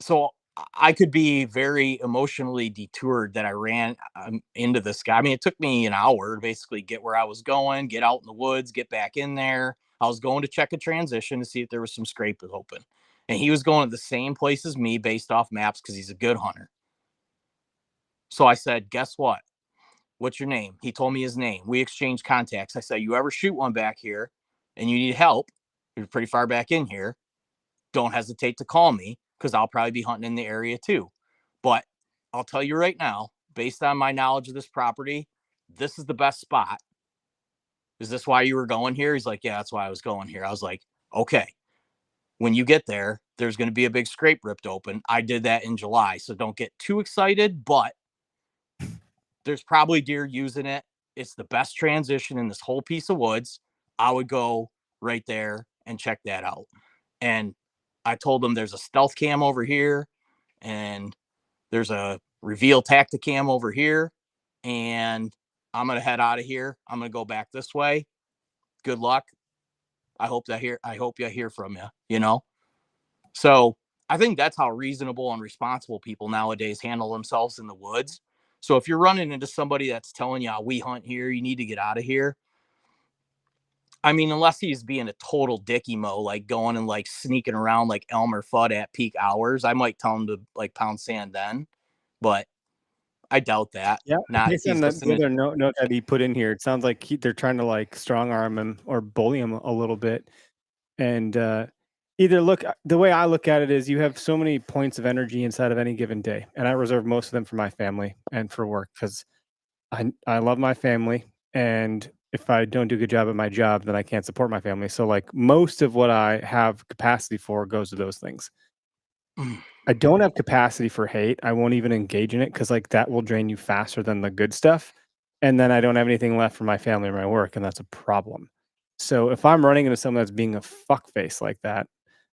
So I could be very emotionally detoured that I ran into this guy. I mean, it took me an hour to basically get where I was going, get out in the woods, get back in there. I was going to check a transition to see if there was some scrape open. And he was going to the same place as me based off maps because he's a good hunter. So I said, guess what? What's your name? He told me his name. We exchanged contacts. I said, you ever shoot one back here and you need help, you're pretty far back in here, don't hesitate to call me because I'll probably be hunting in the area too. But I'll tell you right now, based on my knowledge of this property, this is the best spot. Is this why you were going here? He's like, yeah, that's why I was going here. I was like, okay. When you get there, there's going to be a big scrape ripped open. I did that in July, so don't get too excited, but there's probably deer using it. It's the best transition in this whole piece of woods. I would go right there and check that out. And I told them there's a stealth cam over here and there's a reveal tacticam over here. And I'm going to head out of here. I'm going to go back this way. Good luck. I hope you hear from you, you know? So I think that's how reasonable and responsible people nowadays handle themselves in the woods. So if you're running into somebody that's telling you, we hunt here, you need to get out of here. I mean, unless he's being a total dicky mo, like going and like sneaking around like Elmer Fudd at peak hours, I might tell him to like pound sand then, but I doubt that. Yeah, Not if based on he's the listening. other note that he put in here, it sounds like they're trying to like strong arm him or bully him a little bit. And either look, the way I look at it is you have so many points of energy inside of any given day. And I reserve most of them for my family and for work because I love my family. And if I don't do a good job at my job, then I can't support my family. So like most of what I have capacity for goes to those things. I don't have capacity for hate. I won't even engage in it because like that will drain you faster than the good stuff. And then I don't have anything left for my family or my work, and that's a problem. So if I'm running into someone that's being a fuckface like that,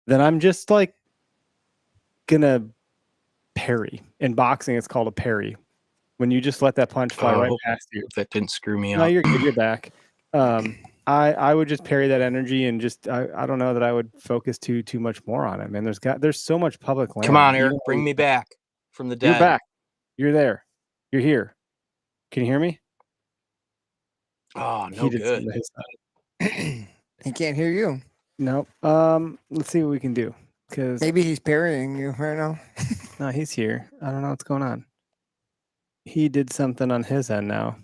then I'm just like gonna parry. In boxing, it's called a parry. When you just let that punch fly right past you. That didn't screw me No, up. you're good. You're back. I would just parry that energy and just I don't know that I would focus too much more on it, man. There's so much public land. Come on, Eric, bring me back from the dead. You're back. You're there. You're here. Can you hear me? Oh, no good. He can't hear you. Nope. Let's see what we can do. Because maybe he's parrying you right now. No, he's here. I don't know what's going on. He did something on his end now.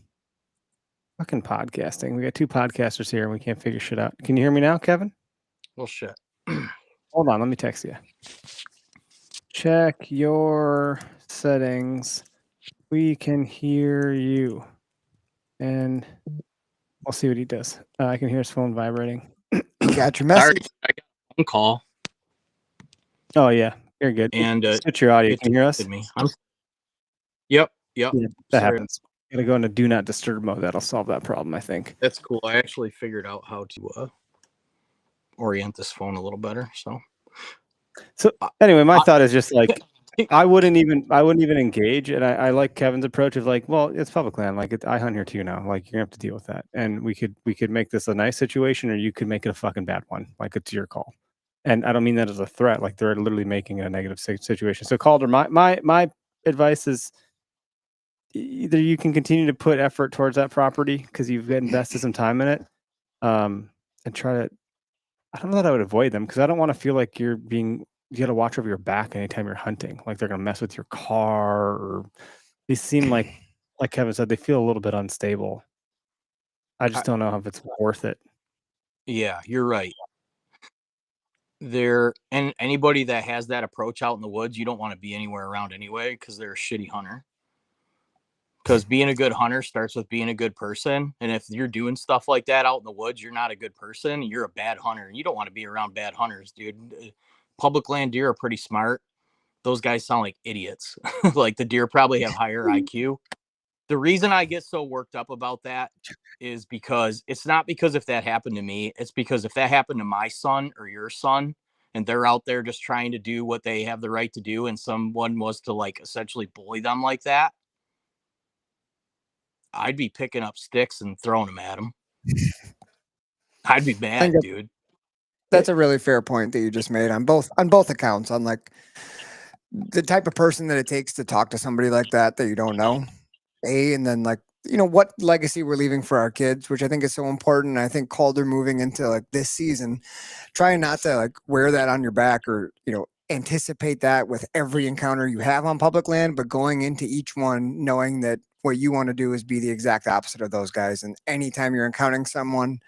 Fucking podcasting. We got two podcasters here and we can't figure shit out. Can you hear me now, Kevin? Well, shit. Hold on, let me text you. Check your settings. We can hear you. And we'll see what he does. I can hear his phone vibrating. He got your message. I got a phone call. Oh, yeah. You're good. And switch your audio. Can you hear us? Yep. Yeah, that happens. I'm going to go into do not disturb mode. That'll solve that problem, I think. That's cool. I actually figured out how to orient this phone a little better. So anyway, my thought is just like I wouldn't even engage. And I like Kevin's approach of like, well, it's public land. Like I hunt here too now. Like you're gonna have to deal with that. And we could make this a nice situation, or you could make it a fucking bad one. Like it's your call. And I don't mean that as a threat. Like they're literally making it a negative situation. So Calder, my advice is either you can continue to put effort towards that property because you've invested some time in it, and try to. I don't know that I would avoid them because I don't want to feel like you got to watch over your back anytime you're hunting. Like they're going to mess with your car, or they seem like Kevin said, they feel a little bit unstable. I just don't know if it's worth it. Yeah, you're right. And anybody that has that approach out in the woods, you don't want to be anywhere around anyway because they're a shitty hunter. Because being a good hunter starts with being a good person. And if you're doing stuff like that out in the woods, you're not a good person. You're a bad hunter. And you don't want to be around bad hunters, dude. Public land deer are pretty smart. Those guys sound like idiots. Like the deer probably have higher IQ. The reason I get so worked up about that is because it's not because if that happened to me, it's because if that happened to my son or your son, and they're out there just trying to do what they have the right to do, and someone was to like essentially bully them like that, I'd be picking up sticks and throwing them at them. I'd be mad, dude. That's a really fair point that you just made on both accounts. On like the type of person that it takes to talk to somebody like that you don't know, and then like what legacy we're leaving for our kids, which I think is so important. And I think Calder moving into like this season, trying not to like wear that on your back or anticipate that with every encounter you have on public land, but going into each one knowing that what you want to do is be the exact opposite of those guys. And anytime you're encountering someone,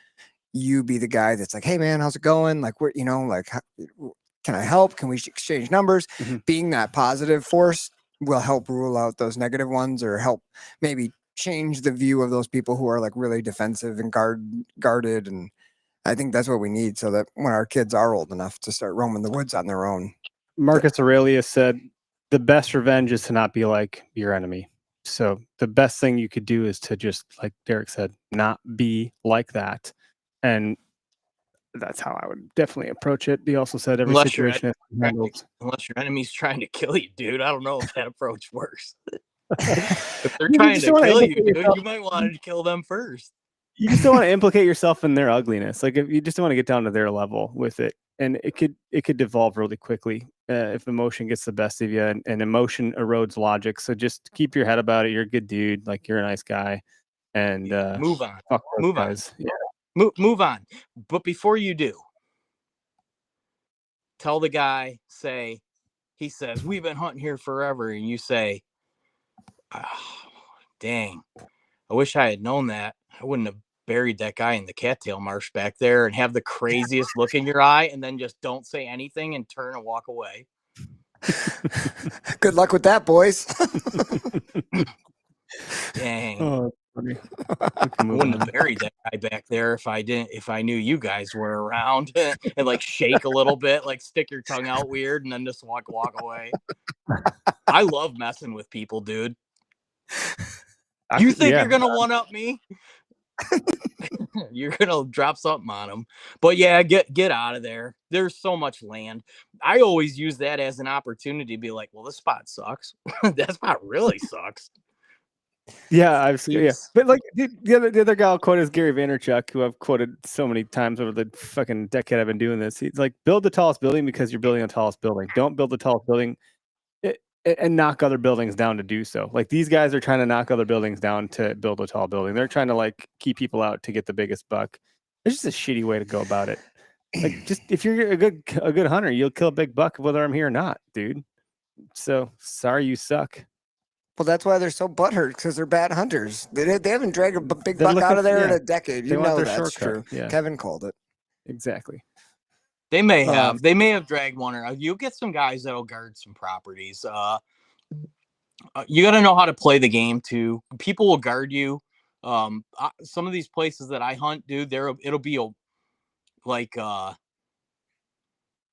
you be the guy that's like, hey man, how's it going? Like, we're, can I help? Can we exchange numbers? Mm-hmm. Being that positive force will help rule out those negative ones, or help maybe change the view of those people who are like really defensive and guarded. And I think that's what we need, so that when our kids are old enough to start roaming the woods on their own. Marcus Aurelius said, the best revenge is to not be like your enemy. So the best thing you could do is to just, like Derek said, not be like that. And that's how I would definitely approach it. He also said every Unless your situation is handled. unless your enemy's trying to kill you, dude. I don't know if that approach works. If they're You trying just to wanna kill you, implicate dude, yourself. you might want to kill them first. You just don't want to implicate yourself in their ugliness. Like if you just don't want to get down to their level with it, and it could devolve really quickly if emotion gets the best of you, and emotion erodes logic. So just keep your head about it. You're a good dude. Like you're a nice guy, and Move on. fuck those Move on. guys. Yeah. Move on. But before you do, tell the guy, he says, we've been hunting here forever. And you say, oh, dang, I wish I had known that. I wouldn't have buried that guy in the cattail marsh back there, and have the craziest look in your eye, and then just don't say anything and turn and walk away. Good luck with that, boys. Dang. Oh, funny. I wouldn't have buried that guy back there if I knew you guys were around. And like shake a little bit, like stick your tongue out weird, and then just walk away. I love messing with people, dude. You think you're gonna one up me? You're gonna drop something on them. But yeah, get out of there. There's so much land. I always use that as an opportunity to be like, well, this spot sucks. That spot really sucks. Yeah, I've seen. Yeah, but like the other guy I'll quote is Gary Vaynerchuk, who I've quoted so many times over the fucking decade I've been doing this. He's like, build the tallest building because you're building the tallest building. Don't build the tallest building and knock other buildings down to do so. Like these guys are trying to knock other buildings down to build a tall building. They're trying to like keep people out to get the biggest buck. It's just a shitty way to go about it. Like just if you're a good hunter, you'll kill a big buck whether I'm here or not, dude. So sorry you suck. Well, that's why they're so butthurt, because they're bad hunters. They haven't dragged a big buck out of there in a decade. You know that's true. Yeah. Kevin called it. Exactly. They may have dragged one, or you'll get some guys that'll guard some properties. You got to know how to play the game too. People will guard you. Some of these places that I hunt, dude, it'll be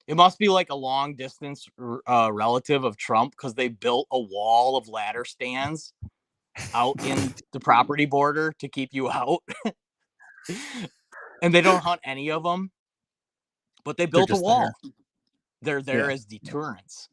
it must be like a long distance relative of Trump, because they built a wall of ladder stands out in the property border to keep you out. And they don't hunt any of them, but they built a wall. They're there as deterrence.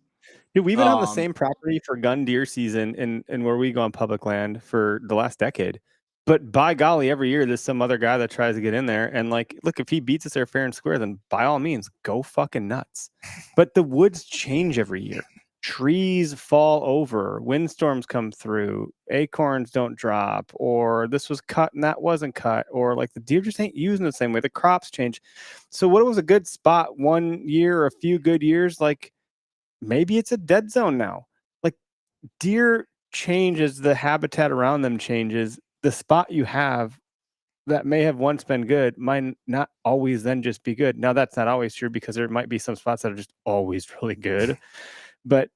Dude, we've been on the same property for gun deer season and where we go on public land for the last decade. But by golly, every year there's some other guy that tries to get in there. And like, look, if he beats us there fair and square, then by all means, go fucking nuts. But the woods change every year. Trees fall over, windstorms come through, acorns don't drop, or this was cut and that wasn't cut, or like the deer just ain't using the same way. The crops change. So what was a good spot one year or a few good years, like maybe it's a dead zone now. Like deer changes, the habitat around them changes. The spot you have that may have once been good might not always then just be good. Now that's not always true, because there might be some spots that are just always really good. But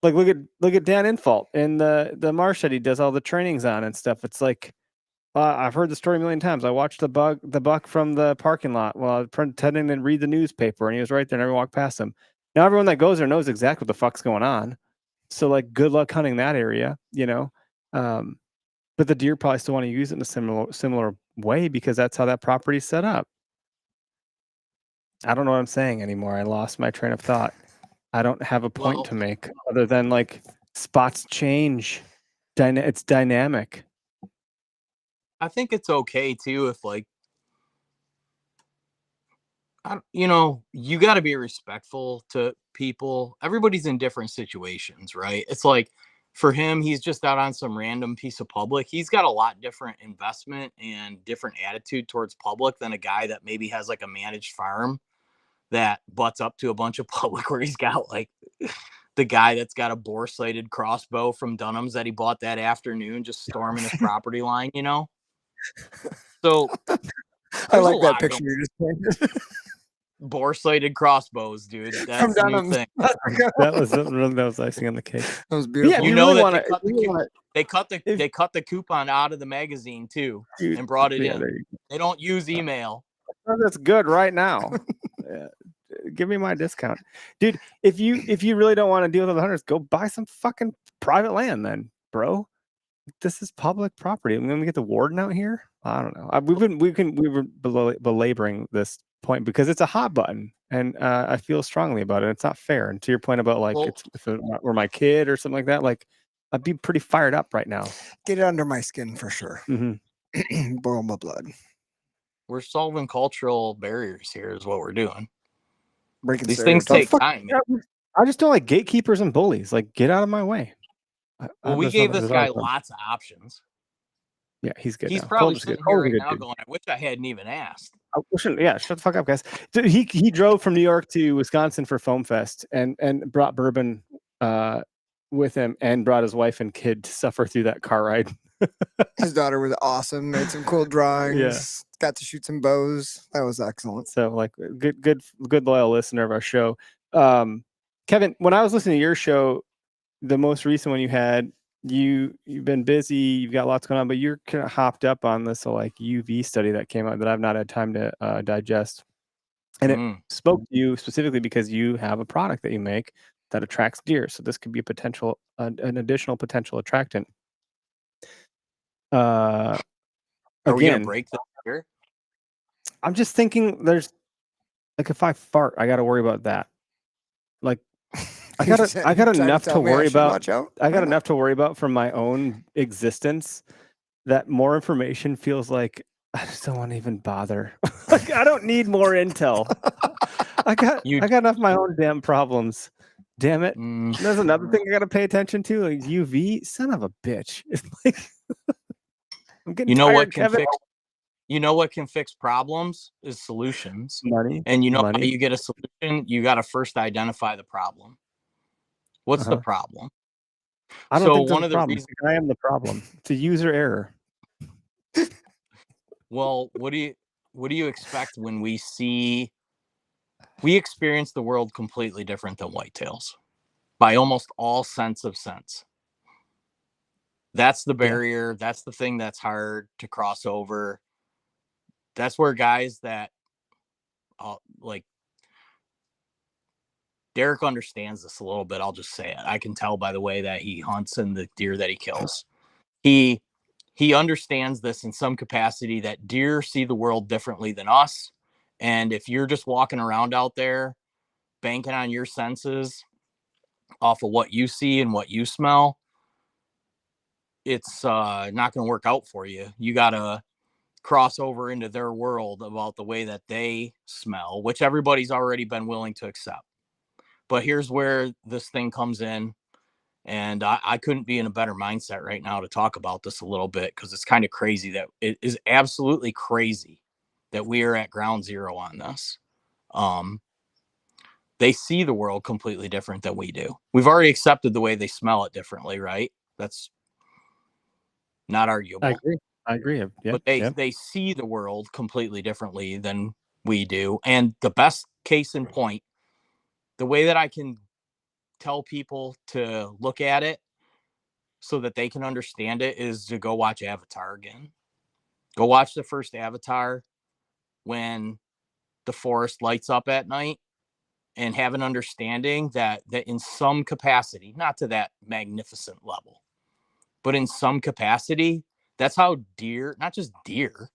like look at Dan Infalt and the marsh that he does all the trainings on and stuff. It's like I've heard the story a million times. I watched the buck from the parking lot while I was pretending to read the newspaper, and he was right there and everyone walked past him. Now everyone that goes there knows exactly what the fuck's going on. So like good luck hunting that area, you know. But the deer probably still want to use it in a similar way, because that's how that property's set up. I don't know what I'm saying anymore. I lost my train of thought. I don't have a point to make other than like spots change. It's dynamic. I think it's okay too if like, you got to be respectful to people. Everybody's in different situations, right? It's like for him, he's just out on some random piece of public. He's got a lot different investment and different attitude towards public than a guy that maybe has like a managed farm that butts up to a bunch of public, where he's got like the guy that's got a bore-sighted crossbow from Dunham's that he bought that afternoon, just storming his property line, you know? So I like that picture you just painted. Bore-sighted crossbows, dude. That's the new thing. that was icing on the cake. That was beautiful. Yeah, you know that they cut the coupon out of the magazine too, and brought it in. They don't use email. Oh, that's good right now. Give me my discount, dude. If you really don't want to deal with the hunters, go buy some fucking private land, then, bro. This is public property. I'm gonna get the warden out here. I don't know. We were belaboring this point because it's a hot button, and I feel strongly about it. It's not fair. And to your point about like Well- if it were my kid or something like that, like I'd be pretty fired up right now. Get it under my skin for sure. Mm-hmm. Boil my blood. We're solving cultural barriers here, is what we're doing. Breaking These things stereotypes. take time. I just don't like gatekeepers and bullies. Like, get out of my way. Well, we there's gave nothing- this there's guy always- lots of options. Yeah, he's good. He's now. probably Cole's good. sitting here Cole's a right good now dude. going, I wish I hadn't even asked. Yeah, shut the fuck up, guys. So he drove from New York to Wisconsin for Foam Fest and brought bourbon with him and brought his wife and kid to suffer through that car ride. His daughter was awesome. Made some cool drawings. Got to shoot some bows. That was excellent. So like good loyal listener of our show. Kevin, when I was listening to your show, the most recent one you had, you've been busy, you've got lots going on, but you're kind of hopped up on this like UV study that came out that I've not had time to digest. And it spoke to you specifically because you have a product that you make that attracts deer. So this could be a potential, an additional potential attractant. Are we gonna Again, break this here? I'm just thinking there's like if I fart, I got to worry about that. Like I got enough to worry about. I got enough to worry about from my own existence that more information feels like I just don't want to even bother. Like I don't need more intel. I got enough of my own damn problems. Damn it. There's another thing I got to pay attention to. Like UV, son of a bitch. It's like I'm getting tired, what can Kevin. fix what can fix problems is solutions. Money. And how money. you get a solution, you got to first identify the problem. What's the problem? I don't think one of the reasons I am the problem. It's a user error. Well, what do you expect when we experience the world completely different than whitetails by almost all sense of sense. That's the barrier. That's the thing that's hard to cross over. That's where guys that like Derek understands this a little bit. I'll just say it. I can tell by the way that he hunts and the deer that he kills. He understands this in some capacity that deer see the world differently than us. And if you're just walking around out there banking on your senses off of what you see and what you smell, it's not going to work out for you. You got to cross over into their world about the way that they smell, which everybody's already been willing to accept. But here's where this thing comes in. And I couldn't be in a better mindset right now to talk about this a little bit because it's kind of crazy that it is absolutely crazy that we are at ground zero on this. They see the world completely different than we do. We've already accepted the way they smell it differently, right? That's not arguable. I agree. Yeah, but they see the world completely differently than we do. And the best case in point, the way that I can tell people to look at it so that they can understand it is to go watch Avatar again. Go watch the first Avatar when the forest lights up at night and have an understanding that in some capacity, not to that magnificent level, but in some capacity, that's how deer, not just deer,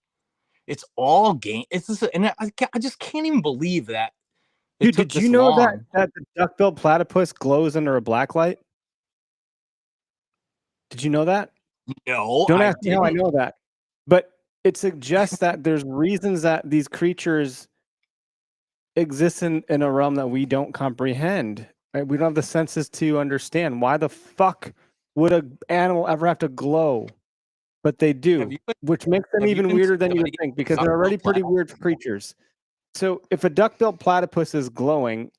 it's all game. It's just, and I just can't even believe that. Dude, did you know that the duck-billed platypus glows under a black light? Did you know that? No, Don't ask me how I know that. But it suggests that there's reasons that these creatures exist in a realm that we don't comprehend. Right? We don't have the senses to understand. Why the fuck would an animal ever have to glow? But they do, which makes them even weirder than you would think because they're already pretty weird creatures. So if a duck-billed platypus is glowing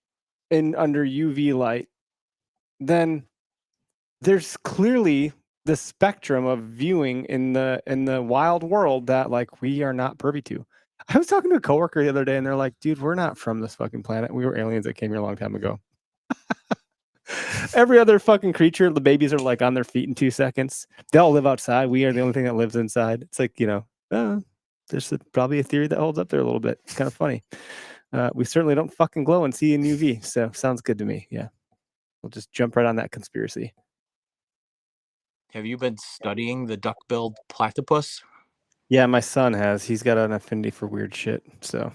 under UV light, then there's clearly the spectrum of viewing in the wild world that like we are not privy to. I was talking to a coworker the other day and they're like, dude, we're not from this fucking planet. We were aliens that came here a long time ago. Every other fucking creature, the babies are like on their feet in 2 seconds. They all live outside. We are the only thing that lives inside. It's like, there's probably a theory that holds up there a little bit. It's kind of funny. We certainly don't fucking glow and see in UV. So sounds good to me. Yeah. We'll just jump right on that conspiracy. Have you been studying the duck-billed platypus? Yeah, my son has. He's got an affinity for weird shit. So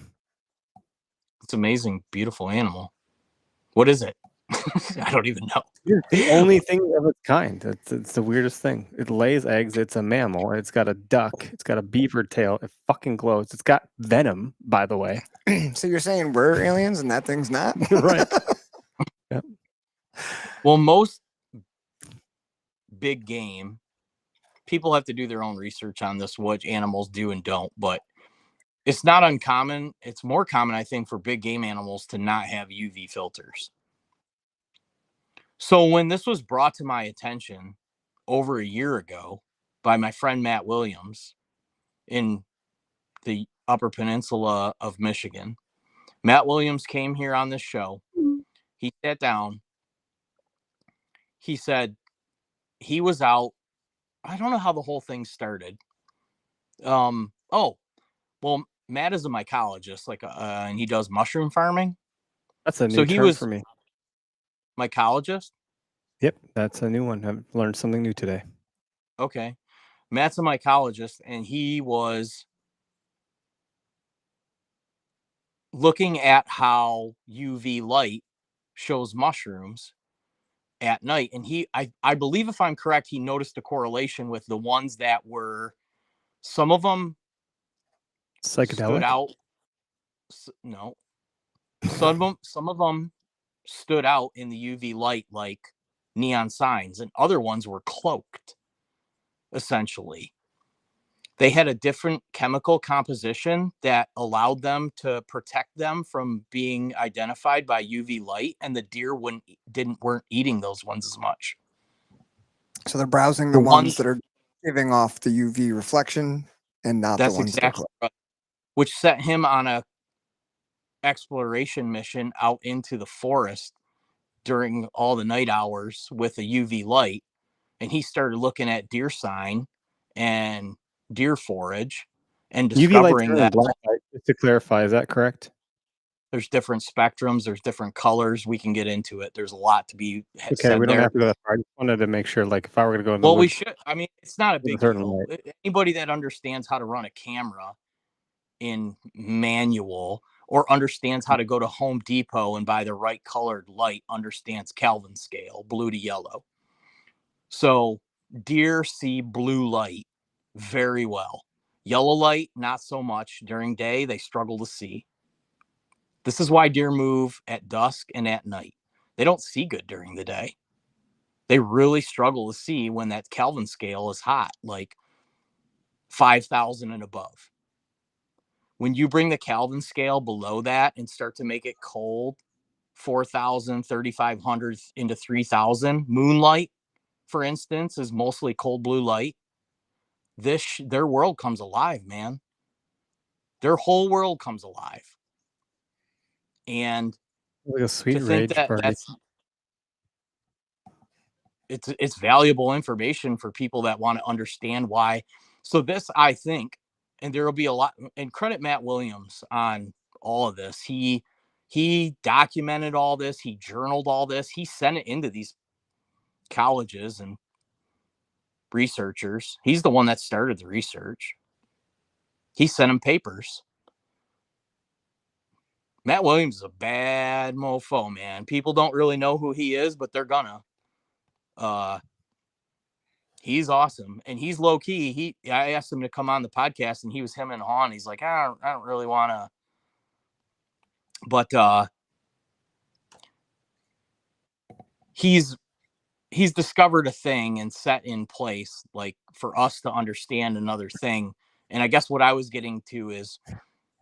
It's amazing, beautiful animal. What is it? I don't even know. It's the only thing of its kind. It's the weirdest thing. It lays eggs. It's a mammal. It's got a duck. It's got a beaver tail. It fucking glows. It's got venom, by the way. So you're saying we're aliens and that thing's not? Right. Yep. Well, most big game, people have to do their own research on this, what animals do and don't, but it's not uncommon. It's more common, I think, for big game animals to not have UV filters. So when this was brought to my attention over a year ago by my friend Matt Williams in the Upper Peninsula of Michigan, Matt Williams came here on this show. He sat down. He said he was out. I don't know how the whole thing started. Oh, well, Matt is a mycologist, and he does mushroom farming. That's a new So he term was for me. mycologist. Yep, that's a new one. I've learned something new today. Okay. Matt's a mycologist, and he was looking at how UV light shows mushrooms at night. And I believe, if I'm correct, he noticed a correlation with the ones that were, some of them stood Psychedelic. out. No, some of them stood out in the UV light like neon signs, and other ones were cloaked. Essentially, they had a different chemical composition that allowed them to protect them from being identified by UV light, and the deer weren't eating those ones as much. So they're browsing the ones that are giving off the UV reflection and not the ones exactly right, which set him on a exploration mission out into the forest during all the night hours with a UV light. And he started looking at deer sign and deer forage and discovering that black light, just to clarify, is that correct? There's different spectrums, there's different colors. We can get into it. There's a lot to be okay. We don't there. have to go that far. I just wanted to make sure, like, if I were going to go in the well, woods, we should. I mean, it's not a big deal. Light. Anybody that understands how to run a camera in manual or understands how to go to Home Depot and buy the right colored light understands Kelvin scale, blue to yellow. So deer see blue light very well. Yellow light, not so much. During day, they struggle to see. This is why deer move at dusk and at night. They don't see good during the day. They really struggle to see when that Kelvin scale is hot, like 5,000 and above. When you bring the Kelvin scale below that and start to make it cold, 4,000, 3,500 into 3,000, moonlight, for instance, is mostly cold blue light. Their world comes alive, man. Their whole world comes alive. And like a sweet to think rage party. It's valuable information for people that want to understand why. So this, I think, and there will be a lot, and credit Matt Williams on all of this. He documented all this. He journaled all this. He sent it into these colleges and researchers. He's the one that started the research. He sent them papers. Matt Williams is a bad mofo, man. People don't really know who he is, but they're gonna. He's awesome, and he's low key. I asked him to come on the podcast, and he was hemming and hawing. He's like, I don't really want to, but he's discovered a thing and set in place, like, for us to understand another thing. And I guess what I was getting to is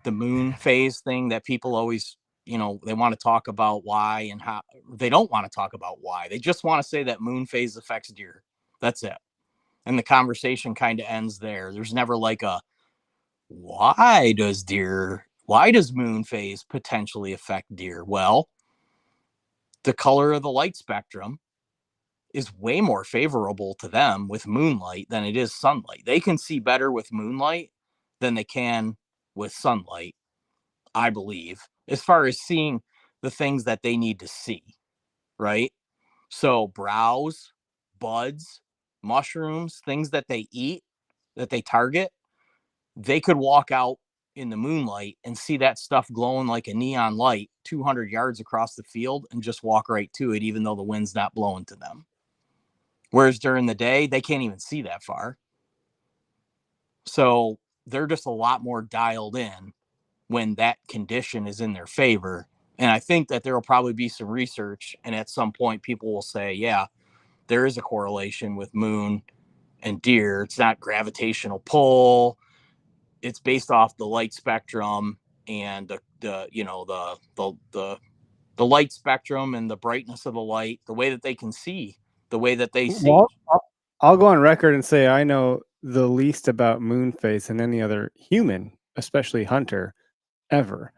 the moon phase thing that people always, they want to talk about why and how. They don't want to talk about why. They just want to say that moon phase affects deer. That's it. And the conversation kind of ends there. There's never like a, why does moon phase potentially affect deer? Well, the color of the light spectrum is way more favorable to them with moonlight than it is sunlight. They can see better with moonlight than they can with sunlight, I believe, as far as seeing the things that they need to see, right? So browse, buds, mushrooms, things that they eat, that they target, they could walk out in the moonlight and see that stuff glowing like a neon light 200 yards across the field and just walk right to it, even though the wind's not blowing to them. Whereas during the day, they can't even see that far. So they're just a lot more dialed in when that condition is in their favor. And I think that there will probably be some research, and at some point people will say, yeah, there is a correlation with moon and deer. It's not gravitational pull. It's based off the light spectrum and the light spectrum and the brightness of the light, the way that they can see, the way that they see. Well, I'll go on record and say I know the least about moon phase than any other human, especially hunter, ever.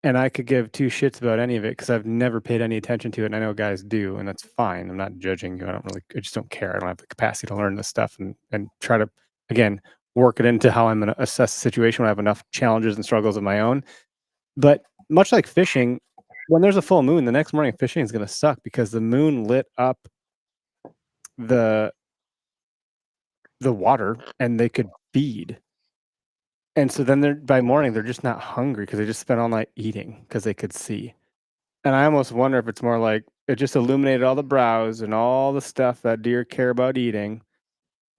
And I could give two shits about any of it because I've never paid any attention to it. And I know guys do, and that's fine. I'm not judging you. I just don't care. I don't have the capacity to learn this stuff and try to, again, work it into how I'm going to assess the situation when I have enough challenges and struggles of my own. But much like fishing, when there's a full moon, the next morning fishing is going to suck because the moon lit up the water and they could feed. And so then by morning, they're just not hungry because they just spent all night eating because they could see. And I almost wonder if it's more like it just illuminated all the browse and all the stuff that deer care about eating.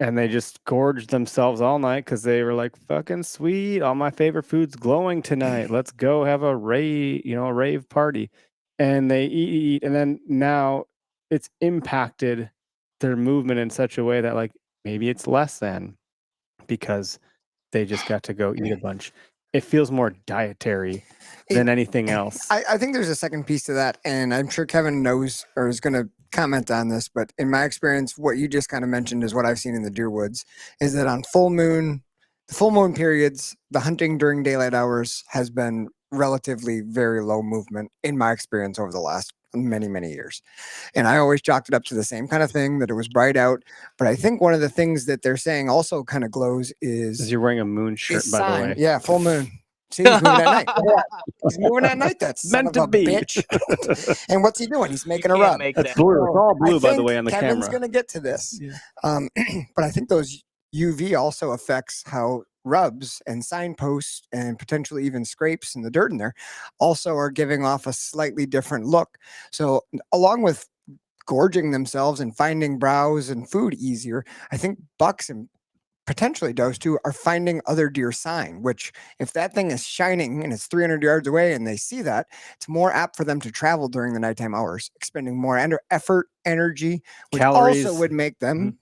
And they just gorged themselves all night because they were like, fucking sweet. All my favorite food's glowing tonight. Let's go have a rave party. And they eat. And then now it's impacted their movement in such a way that like maybe it's less than because they just got to go eat a bunch. It feels more dietary than anything else. I think there's a second piece to that, and I'm sure Kevin knows or is going to comment on this, but in my experience, what you just kind of mentioned is what I've seen in the deer woods, is that on the full moon periods, the hunting during daylight hours has been relatively very low movement in my experience over the last many years. And I always chalked it up to the same kind of thing, that it was bright out. But I think one of the things that they're saying also kind of glows is you're wearing a moon shirt, by the way. Yeah, full moon. See, he's moving at night. Yeah, he's moving at night. That's meant to be. Bitch. And what's he doing? He's making a rub. That's blue. It's all blue, by the way, on the Kevin's camera. Going to get to this. Yeah. But I think those UV also affects how rubs and signposts and potentially even scrapes in the dirt in there also are giving off a slightly different look. So along with gorging themselves and finding browse and food easier, I think bucks and potentially does too are finding other deer sign, which if that thing is shining and it's 300 yards away and they see that, it's more apt for them to travel during the nighttime hours, expending more effort, energy, which calories also would make them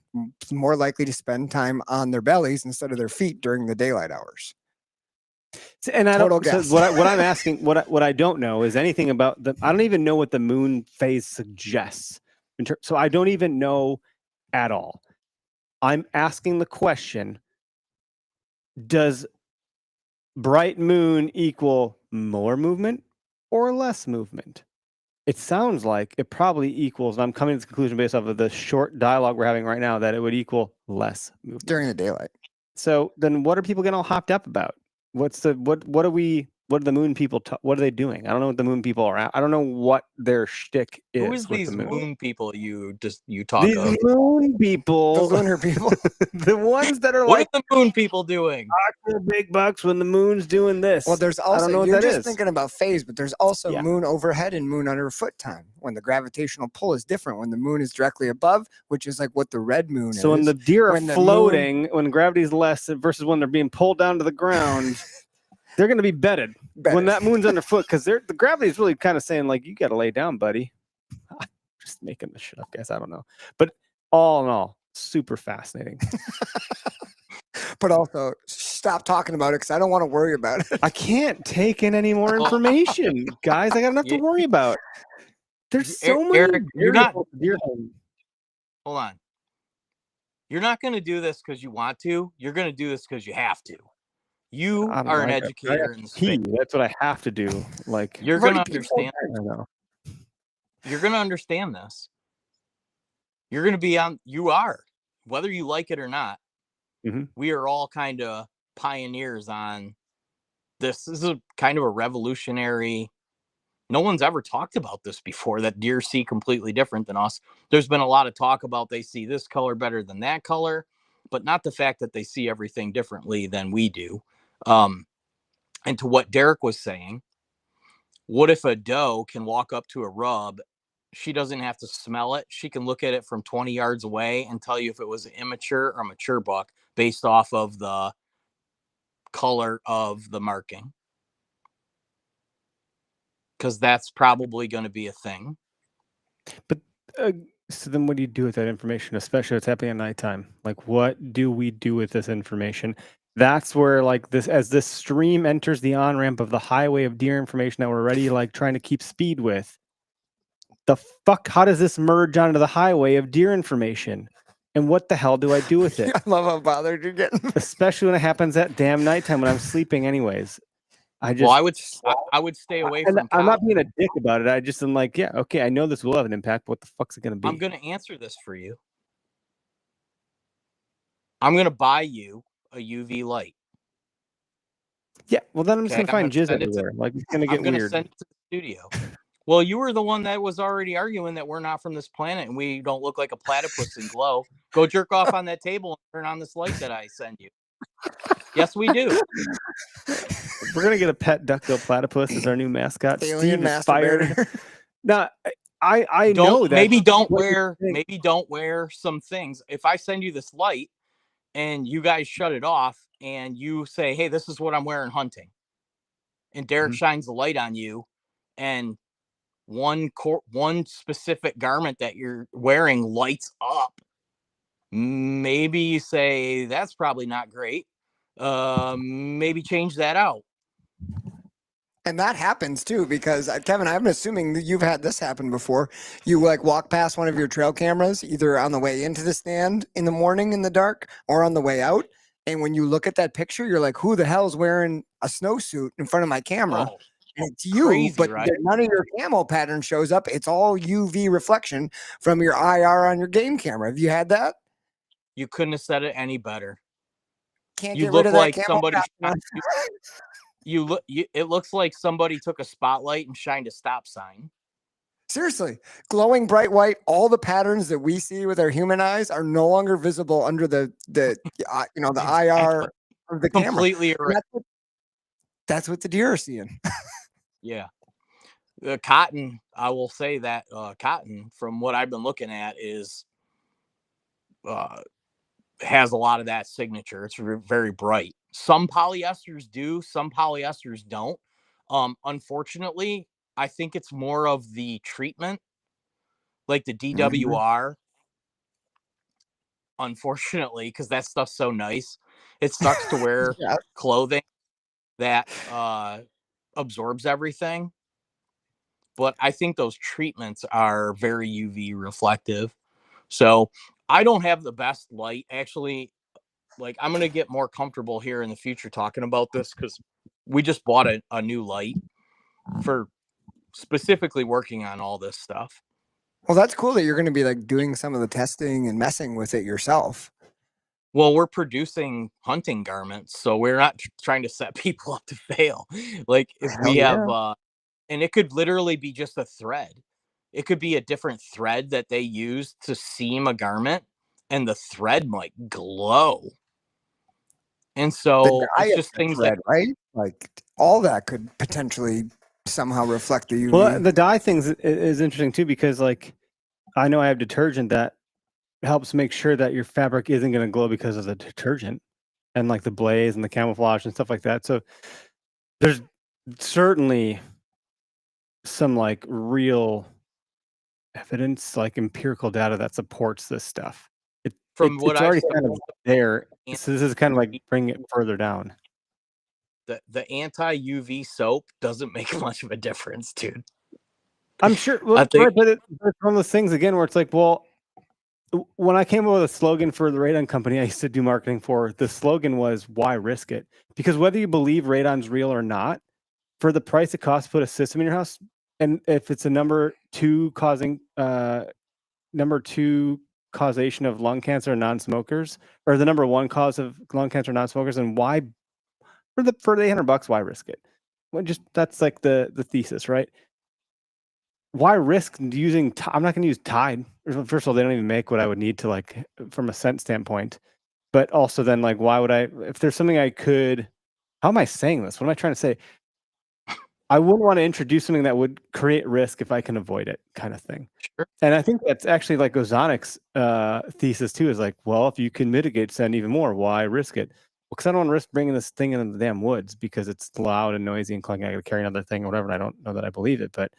more likely to spend time on their bellies instead of their feet during the daylight hours. And I don't. So what I'm asking, what I don't know is anything about the. I don't even know what the moon phase suggests. So I don't even know at all. I'm asking the question: does bright moon equal more movement or less movement? It sounds like it probably equals, and I'm coming to the conclusion based off of the short dialogue we're having right now, that it would equal less movement during the daylight. So then what are people getting all hopped up about? What are the moon people, what are they doing? I don't know what the moon people are at. I don't know what their shtick is. Who is these the moon people you talk these of? Moon people. The lunar people. The ones that are what like, are the moon people doing? Big bucks when the moon's doing this. Well, there's also, I don't know what you're that just is. thinking about phase, but there's also moon overhead and moon underfoot time, when the gravitational pull is different, when the moon is directly above, which is like what the red moon is. So when the deer are floating, when gravity's less versus when they're being pulled down to the ground, they're going to be bedded when that moon's underfoot, because the gravity is really kind of saying, like, you got to lay down, buddy. I'm just making this shit up, guys. I don't know. But all in all, super fascinating. But also, stop talking about it because I don't want to worry about it. I can't take in any more information, guys. I got enough to worry about. There's so many. Eric, you're not. Hold on. You're not going to do this because you want to. You're going to do this because you have to. You are an educator in the space. That's what I have to do. Like, you're going to understand. You're going to understand this. You're going to be on. You are, whether you like it or not. Mm-hmm. We are all kind of pioneers on this. This is kind of a revolutionary. No one's ever talked about this before, that deer see completely different than us. There's been a lot of talk about they see this color better than that color, but not the fact that they see everything differently than we do. And to what Derek was saying, what if a doe can walk up to a rub? She doesn't have to smell it. She can look at it from 20 yards away and tell you if it was an immature or mature buck based off of the color of the marking. Because that's probably going to be a thing. But so then what do you do with that information, especially if it's happening at nighttime? Like, what do we do with this information? That's where, like, this, as this stream enters the on-ramp of the highway of deer information that we're already, like, trying to keep speed with, the fuck, how does this merge onto the highway of deer information? And what the hell do I do with it? I love how bothered you're getting. Especially when it happens at damn nighttime when I'm sleeping anyways. I just, Well, I would stay away and from I'm not cotton. being a dick about it. I just am like, yeah, okay, I know this will have an impact, but what the fuck's it going to be? I'm going to answer this for you. I'm going to buy you a UV light. Yeah, well, then I'm just Okay, going to I'm find gonna jizz send it to- everywhere. Like, it's going to I'm get going to weird. send it to the studio. Well, you were the one that was already arguing that we're not from this planet and we don't look like a platypus and glow. Go jerk off on that table and turn on this light that I send you. Yes, we do. We're going to get a pet duckbill platypus as our new mascot. Alien Steve is fired. masturbator. Now, I know that. Maybe don't what you're saying- wear some things. If I send you this light and you guys shut it off and you say, hey, this is what I'm wearing hunting. And Derek shines the light on you and one specific garment that you're wearing lights up. Maybe you say that's probably not great. Maybe change that out. And that happens too, because Kevin, I'm assuming that you've had this happen before. You like walk past one of your trail cameras, either on the way into the stand in the morning in the dark or on the way out. And when you look at that picture, you're like, who the hell's wearing a snowsuit in front of my camera? Oh, And it's you, crazy, but right? none of your camo pattern shows up. It's all UV reflection from your IR on your game camera. Have you had that? You couldn't have said it any better. Can't You get look rid of that like camo somebody. pattern. It looks like somebody took a spotlight and shined a stop sign. Seriously, glowing bright white. All the patterns that we see with our human eyes are no longer visible under the IR of the camera. Completely And right. that's what the deer are seeing. Yeah. The cotton, I will say that cotton, from what I've been looking at, is has a lot of that signature. It's very bright. Some polyesters do, some polyesters don't. Unfortunately, I think it's more of the treatment, like the DWR. Unfortunately, because that stuff's so nice, it sucks to wear Yeah. clothing that absorbs everything. But I think those treatments are very UV reflective. So I don't have the best light. Actually, like, I'm going to get more comfortable here in the future talking about this because we just bought a new light for specifically working on all this stuff. Well, that's cool that you're going to be like doing some of the testing and messing with it yourself. Well, we're producing hunting garments, so we're not trying to set people up to fail. Like, if we have, and it could literally be just a thread. It could be a different thread that they use to seam a garment, and the thread might glow. And so it's just things thread, right? Like all that could potentially somehow reflect the UV. Well, the dye thing is interesting too, because like I know I have detergent that helps make sure that your fabric isn't going to glow because of the detergent and like the blaze and the camouflage and stuff like that. So there's certainly some like real evidence, like empirical data that supports this stuff. From what it's I've already seen, kind of there. So this is kind of like bringing it further down. the anti-UV soap doesn't make much of a difference, dude. I'm sure, well, I think- right, but it's one of those things again where it's like, well, when I came up with a slogan for the radon company I used to do marketing for, the slogan was "Why risk it?" Because whether you believe radon's real or not, for the price it costs to put a system in your house, and if it's a number two causation of lung cancer in non-smokers, or the number one cause of lung cancer in non-smokers, and why for the $800, why risk it? Well, just that's like the thesis, right? Why risk using? I'm not going to use Tide. First of all, they don't even make what I would need to, like, from a scent standpoint. But also, then, like, why would I? If there's something I could how am I saying this? What am I trying to say? I wouldn't want to introduce something that would create risk if I can avoid it, kind of thing. Sure. And I think that's actually like Ozonic's thesis too, is like, well, if you can mitigate scent even more, why risk it? Well, because I don't want to risk bringing this thing into the damn woods because it's loud and noisy and clunky. I got to carry another thing or whatever. And I don't know that I believe it, but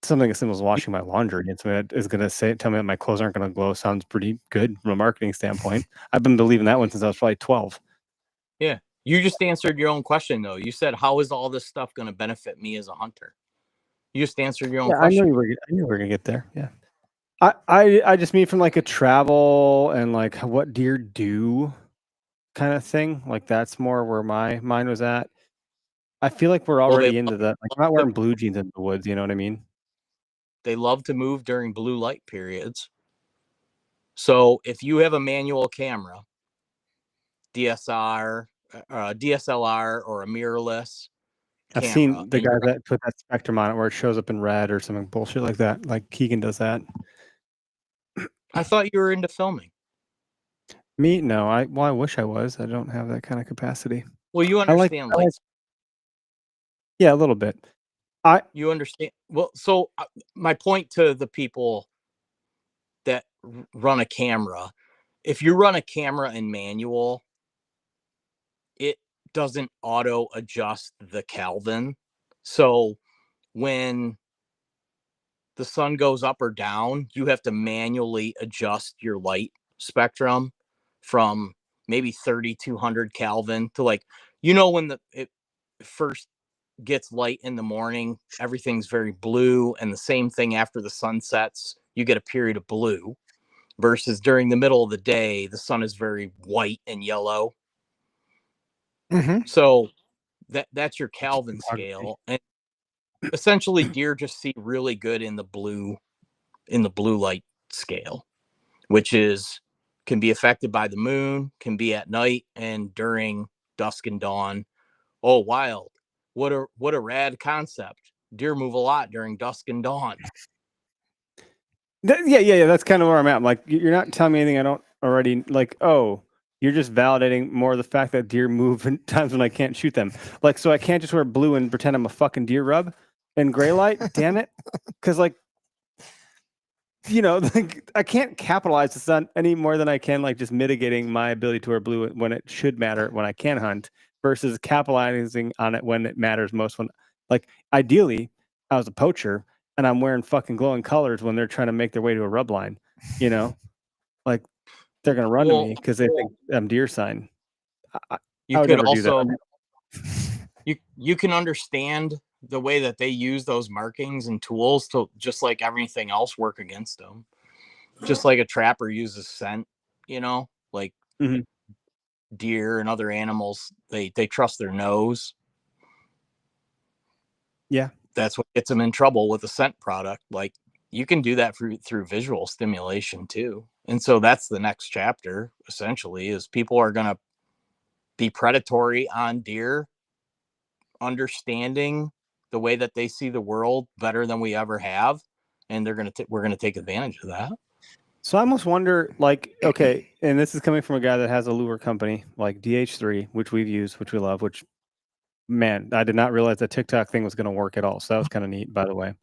something as simple as washing my laundry and something that is going to tell me that my clothes aren't going to glow sounds pretty good from a marketing standpoint. I've been believing that one since I was probably 12. Yeah. You just answered your own question, though. You said, how is all this stuff going to benefit me as a hunter? You just answered your own Yeah, question. I knew we were going to get there. Yeah. I just mean from like a travel and like what deer do kind of thing. Like that's more where my mind was at. I feel like we're Well, already into that. Like I'm not wearing blue jeans in the woods. You know what I mean? they love to move during blue light periods. So if you have a manual camera, DSLR, or a mirrorless I've camera, seen the and guys that put that spectrum on it where it shows up in red or something bullshit like that. Like Keegan does that. I thought you were into filming. Me, no. I wish I was. I don't have that kind of capacity. Well, you I like, understand lights. yeah, a little bit. You understand. Well, so my point to the people that run a camera, if you run a camera in manual, it doesn't auto adjust the Kelvin. So when the sun goes up or down, you have to manually adjust your light spectrum from maybe 3200 Kelvin to like, when it first gets light in the morning, everything's very blue. And the same thing after the sun sets, you get a period of blue versus during the middle of the day, the sun is very white and yellow. Mm-hmm. So that's your Kelvin scale. And essentially deer just see really good in the blue light scale, which can be affected by the moon, can be at night and during dusk and dawn. Oh, wild. What a rad concept. Deer move a lot during dusk and dawn. Yeah. That's kind of where I'm at. I'm like, you're not telling me anything I don't already like. Oh, you're just validating more the fact that deer move in times when I can't shoot them. Like, so I can't just wear blue and pretend I'm a fucking deer rub and gray light. Damn it, because like, like I can't capitalize the sun any more than I can like just mitigating my ability to wear blue when it should matter when I can hunt versus capitalizing on it when it matters most. When like ideally, I was a poacher and I'm wearing fucking glowing colors when they're trying to make their way to a rub line, like they're gonna run to me because they think I'm deer sign. I would could never also do that. you can understand the way that they use those markings and tools to, just like everything else, work against them. Just like a trapper uses scent, like Mhm. deer and other animals, they trust their nose. Yeah. That's what gets them in trouble with a scent product. Like you can do that through visual stimulation too. And so that's the next chapter, essentially, is people are going to be predatory on deer, understanding the way that they see the world better than we ever have. And we're going to take advantage of that. So I almost wonder, like, okay, and this is coming from a guy that has a lure company like DH3, which we've used, which we love, which, man, I did not realize the TikTok thing was going to work at all. So that was kind of neat, by the way.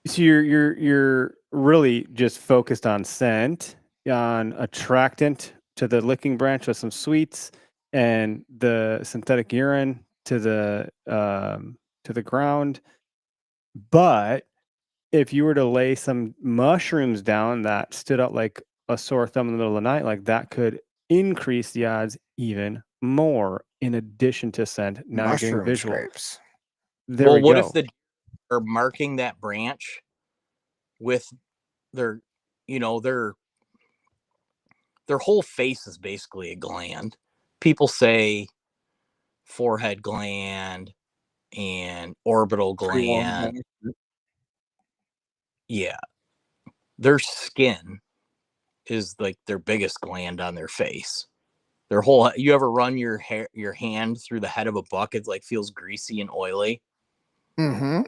So you're really just focused on scent, on attractant to the licking branch with some sweets, and the synthetic urine to the ground. But if you were to lay some mushrooms down that stood out like a sore thumb in the middle of the night, like that could increase the odds even more. In addition to scent, now you're getting Mushroom visual. scrapes. There we what go. if the deer are marking that branch with their, their whole face is basically a gland. People say forehead gland and orbital gland. Yeah. Their skin is like their biggest gland on their face. You ever run your hand through the head of a buck? It like feels greasy and oily. Mm-hmm.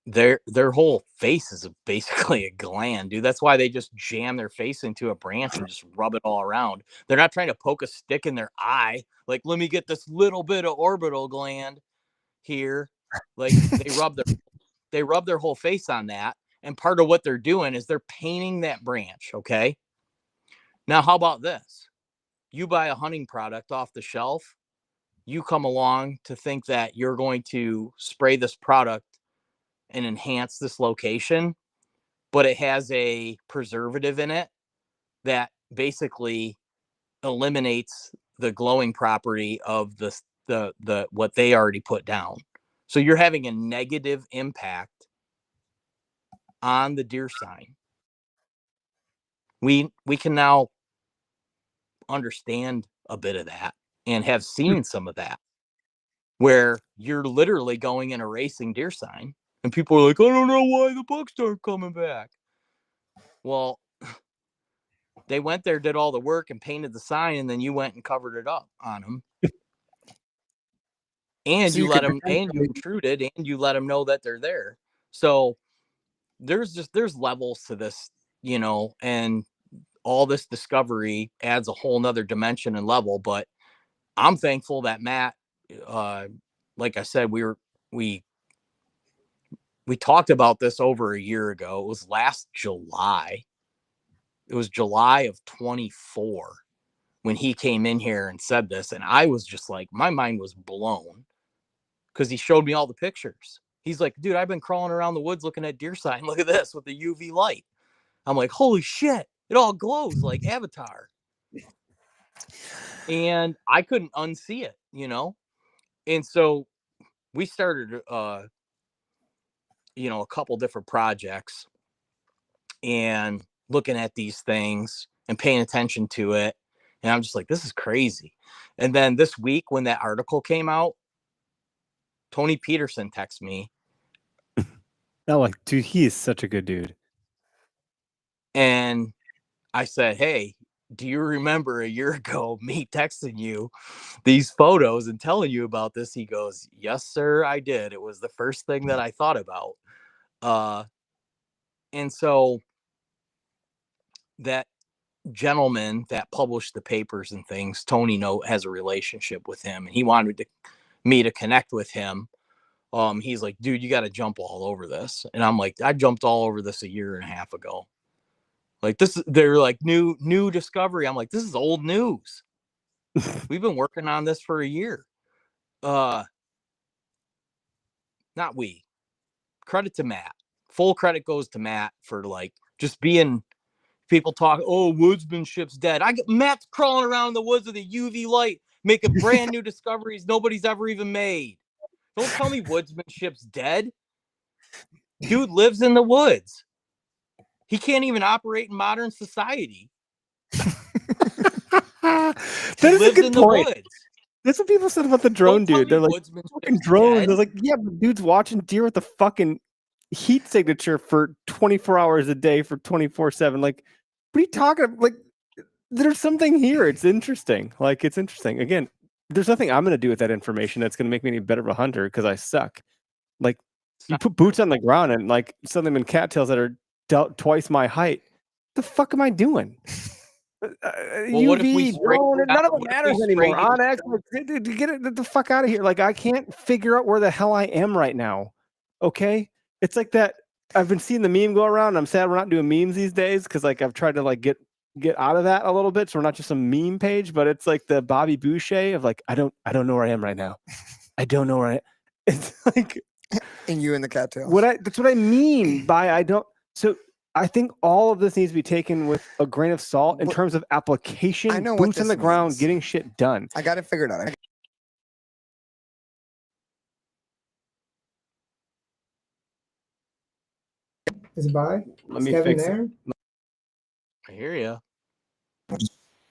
their whole face is basically a gland, dude. That's why they just jam their face into a branch and just rub it all around. They're not trying to poke a stick in their eye. Like, let me get this little bit of orbital gland here. Like they rub their whole face on that. And part of what they're doing is they're painting that branch. Okay. Now, how about this? You buy a hunting product off the shelf. You come along to think that you're going to spray this product and enhance this location, but it has a preservative in it that basically eliminates the glowing property of the what they already put down. So you're having a negative impact on the deer sign. We can now understand a bit of that and have seen some of that, where you're literally going and erasing deer sign, and people are like, I don't know why the bucks aren't coming back. Well, they went there, did all the work, and painted the sign, and then you went and covered it up on them. And so you let them, and you intruded, and you let them know that they're there. So there's levels to this, and all this discovery adds a whole nother dimension and level. But I'm thankful that Matt, like I said, we talked about this over a year ago. It was last July. It was July of 24 when he came in here and said this. And I was just like, my mind was blown because he showed me all the pictures. He's like, dude, I've been crawling around the woods looking at deer sign. Look at this with the UV light. I'm like, holy shit. It all glows like Avatar. And I couldn't unsee it, And so we started, a couple different projects and looking at these things and paying attention to it. And I'm just like, this is crazy. And then this week when that article came out, Tony Peterson texted me. Oh, like, dude, he is such a good dude. And I said, hey, do you remember a year ago me texting you these photos and telling you about this? He goes, yes, sir, I did. It was the first thing that I thought about. And so that gentleman that published the papers and things, Tony has a relationship with him, and he wanted me to connect with him. He's like, dude, you got to jump all over this. And I'm like, I jumped all over this a year and a half ago. Like they're like new discovery. I'm like, this is old news. We've been working on this for a year. Not we. Credit to Matt. Full credit goes to Matt for like just being. People talk, oh, woodsmanship's dead. Matt's crawling around in the woods with a UV light, making brand new discoveries nobody's ever even made. Don't tell me woodsmanship's dead. Dude lives in the woods. He can't even operate in modern society. That is a good point. That's what people said about the drone dude. They're like, fucking drones. They're like, yeah, but dude's watching deer with the fucking heat signature for 24 hours a day for 24/7. Like, what are you talking about? Like, there's something here. It's interesting. Like, it's interesting. Again, there's nothing I'm going to do with that information that's going to make me any better of a hunter because I suck. Like, you put boots on the ground and like suddenly I'm in cattails that are twice my height. What the fuck am I doing? Well, what if we drone, none of it matters anymore. On X, get it the fuck out of here. Like, I can't figure out where the hell I am right now. Okay? It's like that. I've been seeing the meme go around. I'm sad we're not doing memes these days because like I've tried to like get out of that a little bit, so we're not just a meme page. But it's like the Bobby Boucher of like I don't know where I am right now. I don't know where I. It's like and you in the cattails. That's what I mean by I don't. So I think all of this needs to be taken with a grain of salt in terms of application. I know boots on the ground, getting shit done. I got it figured out. Is it by? Let me Kevin fix there? it. I hear you.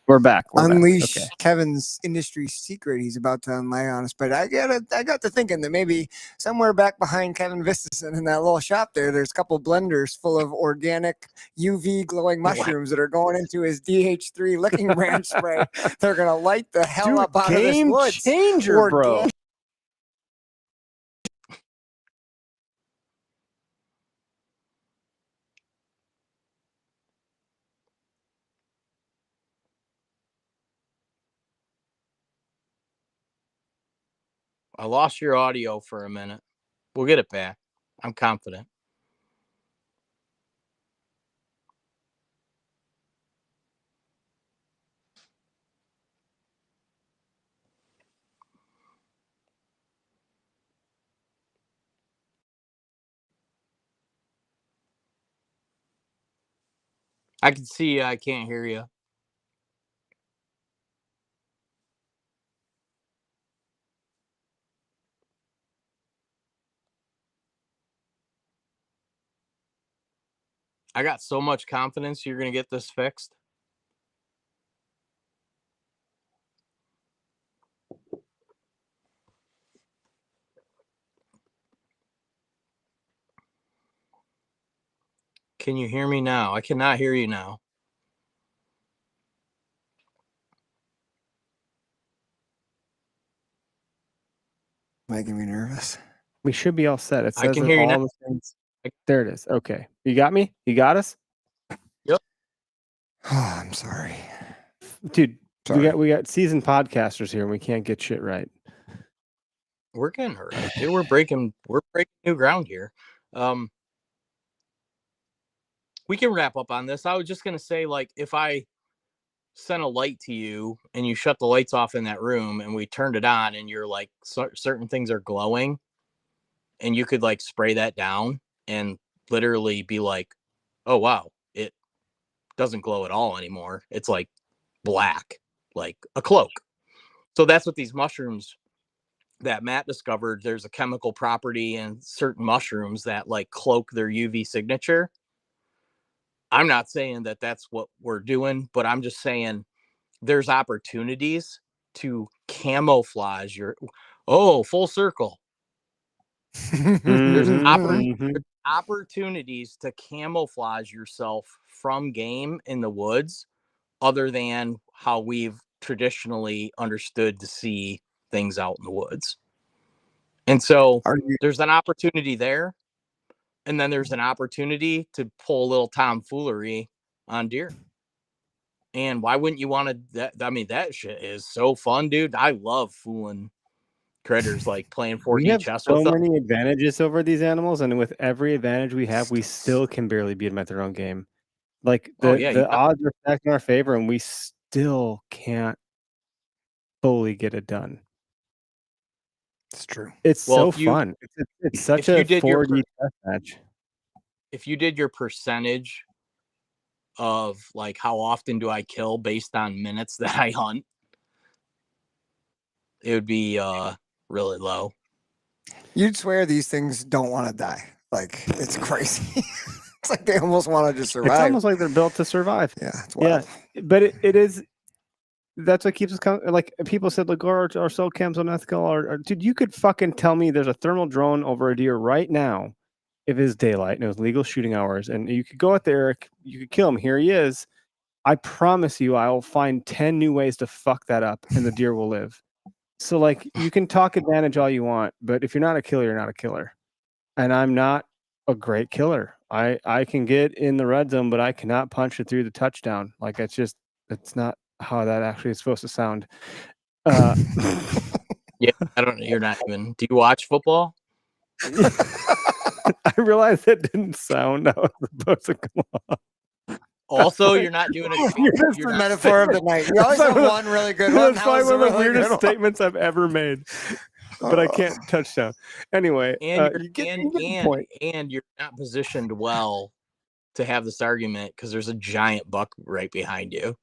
We're back. Unleash Okay. Kevin's industry secret he's about to unlay on us. But I got to thinking that maybe somewhere back behind Kevin Vistisen in that little shop there's a couple blenders full of organic UV glowing mushrooms that are going into his DH3 licking branch spray. They're gonna light the hell up out of this woods. Game changer, bro. I lost your audio for a minute. We'll get it back. I'm confident. I can see you. I can't hear you. I got so much confidence you're going to get this fixed. Can you hear me now? I cannot hear you now. Making me nervous. We should be all set. It I says can that hear you all now. the things. There it is. Okay. You got me? You got us? Yep. Oh, I'm sorry. Dude, Sorry. we got seasoned podcasters here and we can't get shit right. We're getting her right, dude. We're breaking new ground here. We can wrap up on this. I was just gonna say, like, if I sent a light to you and you shut the lights off in that room and we turned it on and you're like certain things are glowing, and you could like spray that down and literally be like, oh wow, it doesn't glow at all anymore. It's like black, like a cloak. So that's what these mushrooms that Matt discovered. There's a chemical property in certain mushrooms that like cloak their UV signature. I'm not saying that that's what we're doing, but I'm just saying there's opportunities to camouflage your full circle. There's opportunities to camouflage yourself from game in the woods other than how we've traditionally understood to see things out in the woods. And so there's an opportunity there. And then there's an opportunity to pull a little tomfoolery on deer. And why wouldn't you want to? I mean, that shit is so fun, dude. I love fooling critters, like playing 4D We have chess so with them. many advantages over these animals, and with every advantage we have, we still can barely beat them at their own game. Like the odds are stacked in our favor, and we still can't fully get it done. It's true. It's so fun. It's such a 4D chess match. If you did your percentage of like how often do I kill based on minutes that I hunt, it would be really low. You'd swear these things don't want to die. Like, it's crazy. It's like they almost want to just survive. It's almost like they're built to survive. Yeah, it's wild. Yeah, but it is. That's what keeps us coming. Like people said, like our cell cams unethical. Or dude, you could fucking tell me there's a thermal drone over a deer right now, if it's daylight and it was legal shooting hours, and you could go out there, you could kill him. Here he is. I promise you, I will find 10 new ways to fuck that up, and the deer will live. So, like, you can talk advantage all you want, but if you're not a killer, you're not a killer. And I'm not a great killer. I can get in the red zone, but I cannot punch it through the touchdown. Like, it's not how that actually is supposed to sound. Yeah, I don't know. You're not even. Do you watch football? I realized it didn't sound how it was supposed to come off. Also, you're not doing it. That's the metaphor of the night. You always have one really good one. That's probably one of the weirdest statements I've ever made. But I can't touchdown. Anyway, and you're not positioned well to have this argument because there's a giant buck right behind you.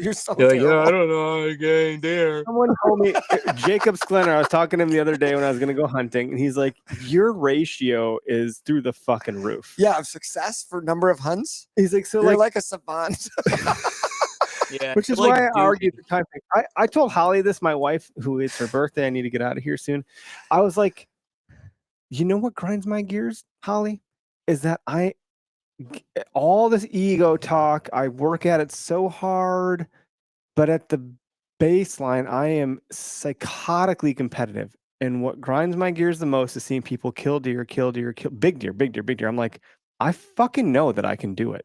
You're so like, yeah, I don't know how to get there. Someone told me, Jacob Sklenner, I was talking to him the other day when I was going to go hunting, and he's like, your ratio is through the fucking roof. Yeah, of success for number of hunts. He's like, so you're like a savant. Yeah, which is why I argued the time thing. I told Holly this, my wife, who it's her birthday. I need to get out of here soon. I was like, you know what grinds my gears, Holly? Is that all this ego talk, I work at it so hard, but at the baseline, I am psychotically competitive. And what grinds my gears the most is seeing people kill deer, big deer. I'm like, I fucking know that I can do it.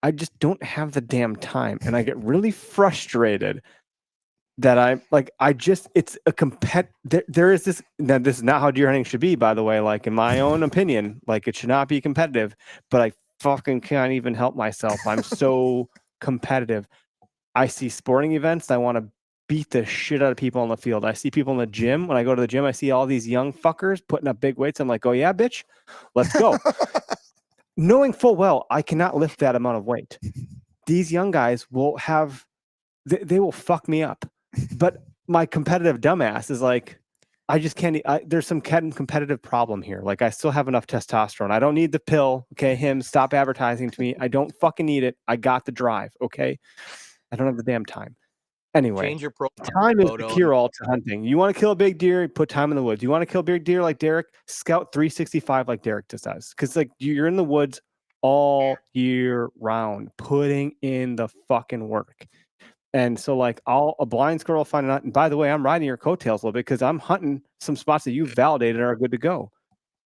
I just don't have the damn time. And I get really frustrated that I like. It's a there is this. Now, this is not how deer hunting should be, by the way. Like in my own opinion, like it should not be competitive. But I fucking can't even help myself. I'm so competitive. I see sporting events. I want to beat the shit out of people on the field. I see people in the gym. When I go to the gym, I see all these young fuckers putting up big weights. I'm like, oh yeah, bitch, let's go. Knowing full well I cannot lift that amount of weight. These young guys will have, they will fuck me up. But my competitive dumbass is like, I just can't. There's some competitive problem here. Like I still have enough testosterone. I don't need the pill. Okay, stop advertising to me. I don't fucking need it. I got the drive. Okay, I don't have the damn time. Anyway, Change your profile time is the photo. cure all to hunting. You want to kill a big deer, put time in the woods. You want to kill big deer like Derek, scout 365 like Derek just does. Because like you're in the woods all year round, putting in the fucking work. And so like a blind squirrel will find a nut. And by the way, I'm riding your coattails a little bit because I'm hunting some spots that you've validated are good to go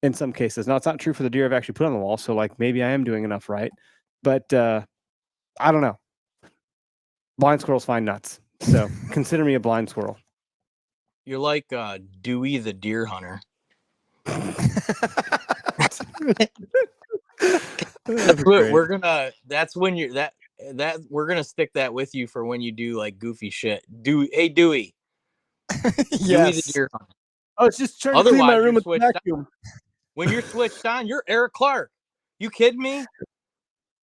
in some cases. Now it's not true for the deer I've actually put on the wall. So like maybe I am doing enough right. But I don't know. Blind squirrels find nuts. So consider me a blind squirrel. You're like Dewey the deer hunter. We're gonna. That's when you're that. We're gonna stick that with you for when you do like goofy shit. Hey Dewey. Yes. Dewey the deer hunter. Oh, it's just trying to clean my room with vacuum. When you're switched on, you're Eric Clark. You kidding me?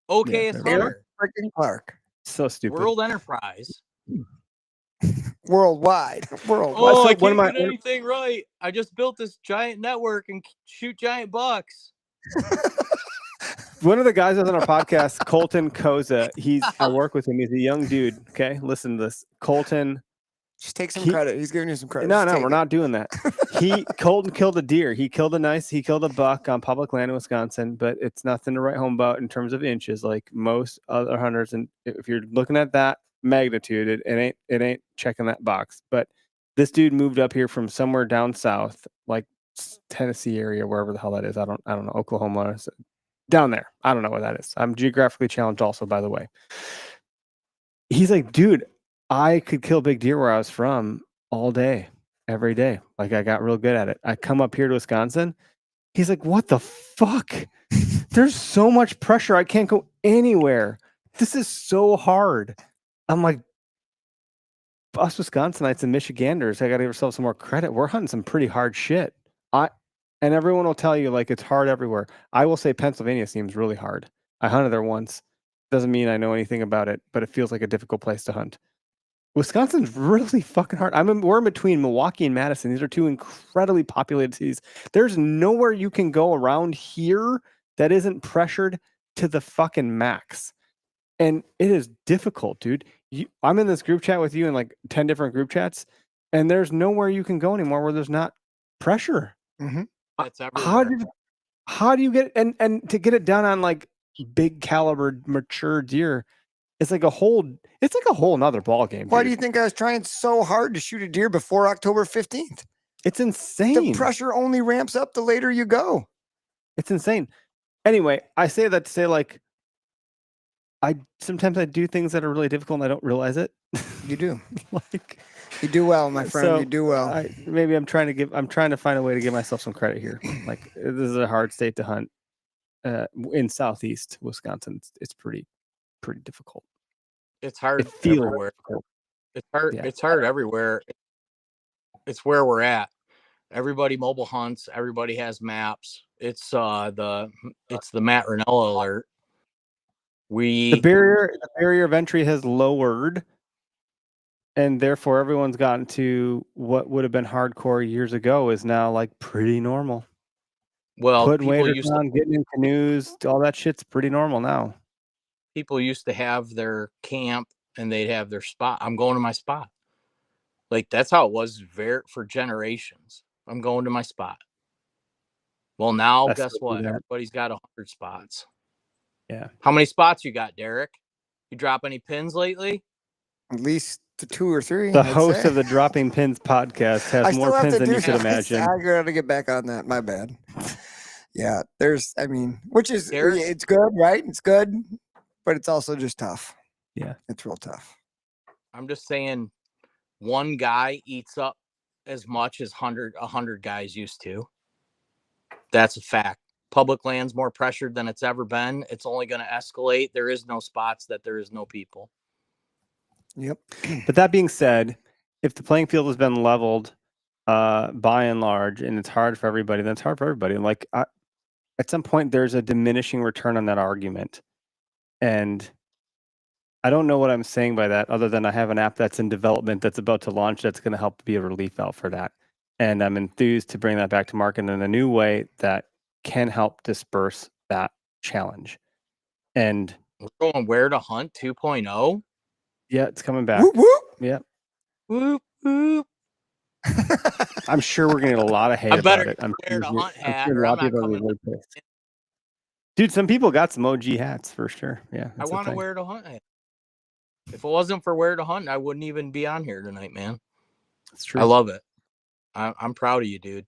Okay, Yeah, Eric freaking Clark. So stupid. World Enterprise. Worldwide. Oh, So I one can't of get anything right. I just built this giant network and shoot giant bucks. One of the guys that's on our podcast, Colton Koza, I work with him. He's a young dude. Okay, listen to this. Colton. Just take some credit. He's giving you some credit. No, we're not doing that. Colton killed a deer. He killed a buck on public land in Wisconsin, but it's nothing to write home about in terms of inches, like most other hunters. And if you're looking at that magnitude, it ain't checking that box. But this dude moved up here from somewhere down south, like Tennessee area, wherever the hell that is. I don't know, Oklahoma, down there. I don't know where that is. I'm geographically challenged also, by the way. He's like, dude, I could kill big deer where I was from all day, every day. Like I got real good at it. I come up here to Wisconsin. He's like, what the fuck? There's so much pressure. I can't go anywhere. This is so hard. I'm like, us Wisconsinites and Michiganders, I got to give ourselves some more credit. We're hunting some pretty hard shit. And everyone will tell you like it's hard everywhere. I will say Pennsylvania seems really hard. I hunted there once. Doesn't mean I know anything about it, but it feels like a difficult place to hunt. Wisconsin's really fucking hard. We're in between Milwaukee and Madison. These are two incredibly populated cities. There's nowhere you can go around here that isn't pressured to the fucking max. And it is difficult, dude. I'm in this group chat with you in like 10 different group chats, and there's nowhere you can go anymore where there's not pressure. Mm-hmm. That's everywhere. How do you get and to get it done on like big caliber mature deer? It's like a whole nother ball game. Why do you think I was trying so hard to shoot a deer before October 15th? It's insane. The pressure only ramps up the later you go. It's insane. Anyway, I say that to say like sometimes I do things that are really difficult and I don't realize it. You do. Like you do well, my friend. So you do well. I'm trying to find a way to give myself some credit here. Like this is a hard state to hunt. In southeast Wisconsin, it's pretty difficult. It's hard It everywhere. It's hard. Yeah. It's hard everywhere. It's where we're at. Everybody mobile hunts. Everybody has maps. It's the Matt Ranella alert. The barrier of entry has lowered, and therefore everyone's gotten to what would have been hardcore years ago is now like pretty normal. Well, putting waders on, getting in canoes, all that shit's pretty normal now. People used to have their camp and they'd have their spot. I'm going to my spot. Like that's how it was for generations. I'm going to my spot. Well, now guess what? Everybody's got 100 spots. Yeah. How many spots you got, Derek? You drop any pins lately? At least 2 or 3. The host of the Dropping Pins podcast has more pins than you could imagine. I gotta get back on that. My bad. Yeah, which is Derek, it's good, right? It's good, but it's also just tough. Yeah, it's real tough. I'm just saying, one guy eats up as much as 100 guys used to. That's a fact. Public land's more pressured than it's ever been. It's only going to escalate. There is no spots that there is no people. Yep. But that being said, if the playing field has been leveled by and large, and it's hard for everybody, then it's hard for everybody. And like at some point, there's a diminishing return on that argument. And I don't know what I'm saying by that, other than I have an app that's in development that's about to launch that's going to help be a relief valve for that. And I'm enthused to bring that back to market in a new way that can help disperse that challenge. And we're going Where to Hunt 2.0. Yeah, it's coming back. Whoop, whoop. Yeah. Whoop, whoop. I'm sure we're going to get a lot of hate about it. I'm Where to Hunt hat, or I'm not coming. Dude, some people got some OG hats for sure. Yeah. I want to Where to Hunt hat. If it wasn't for Where to Hunt, I wouldn't even be on here tonight, man. It's true. I love it. I'm proud of you, dude.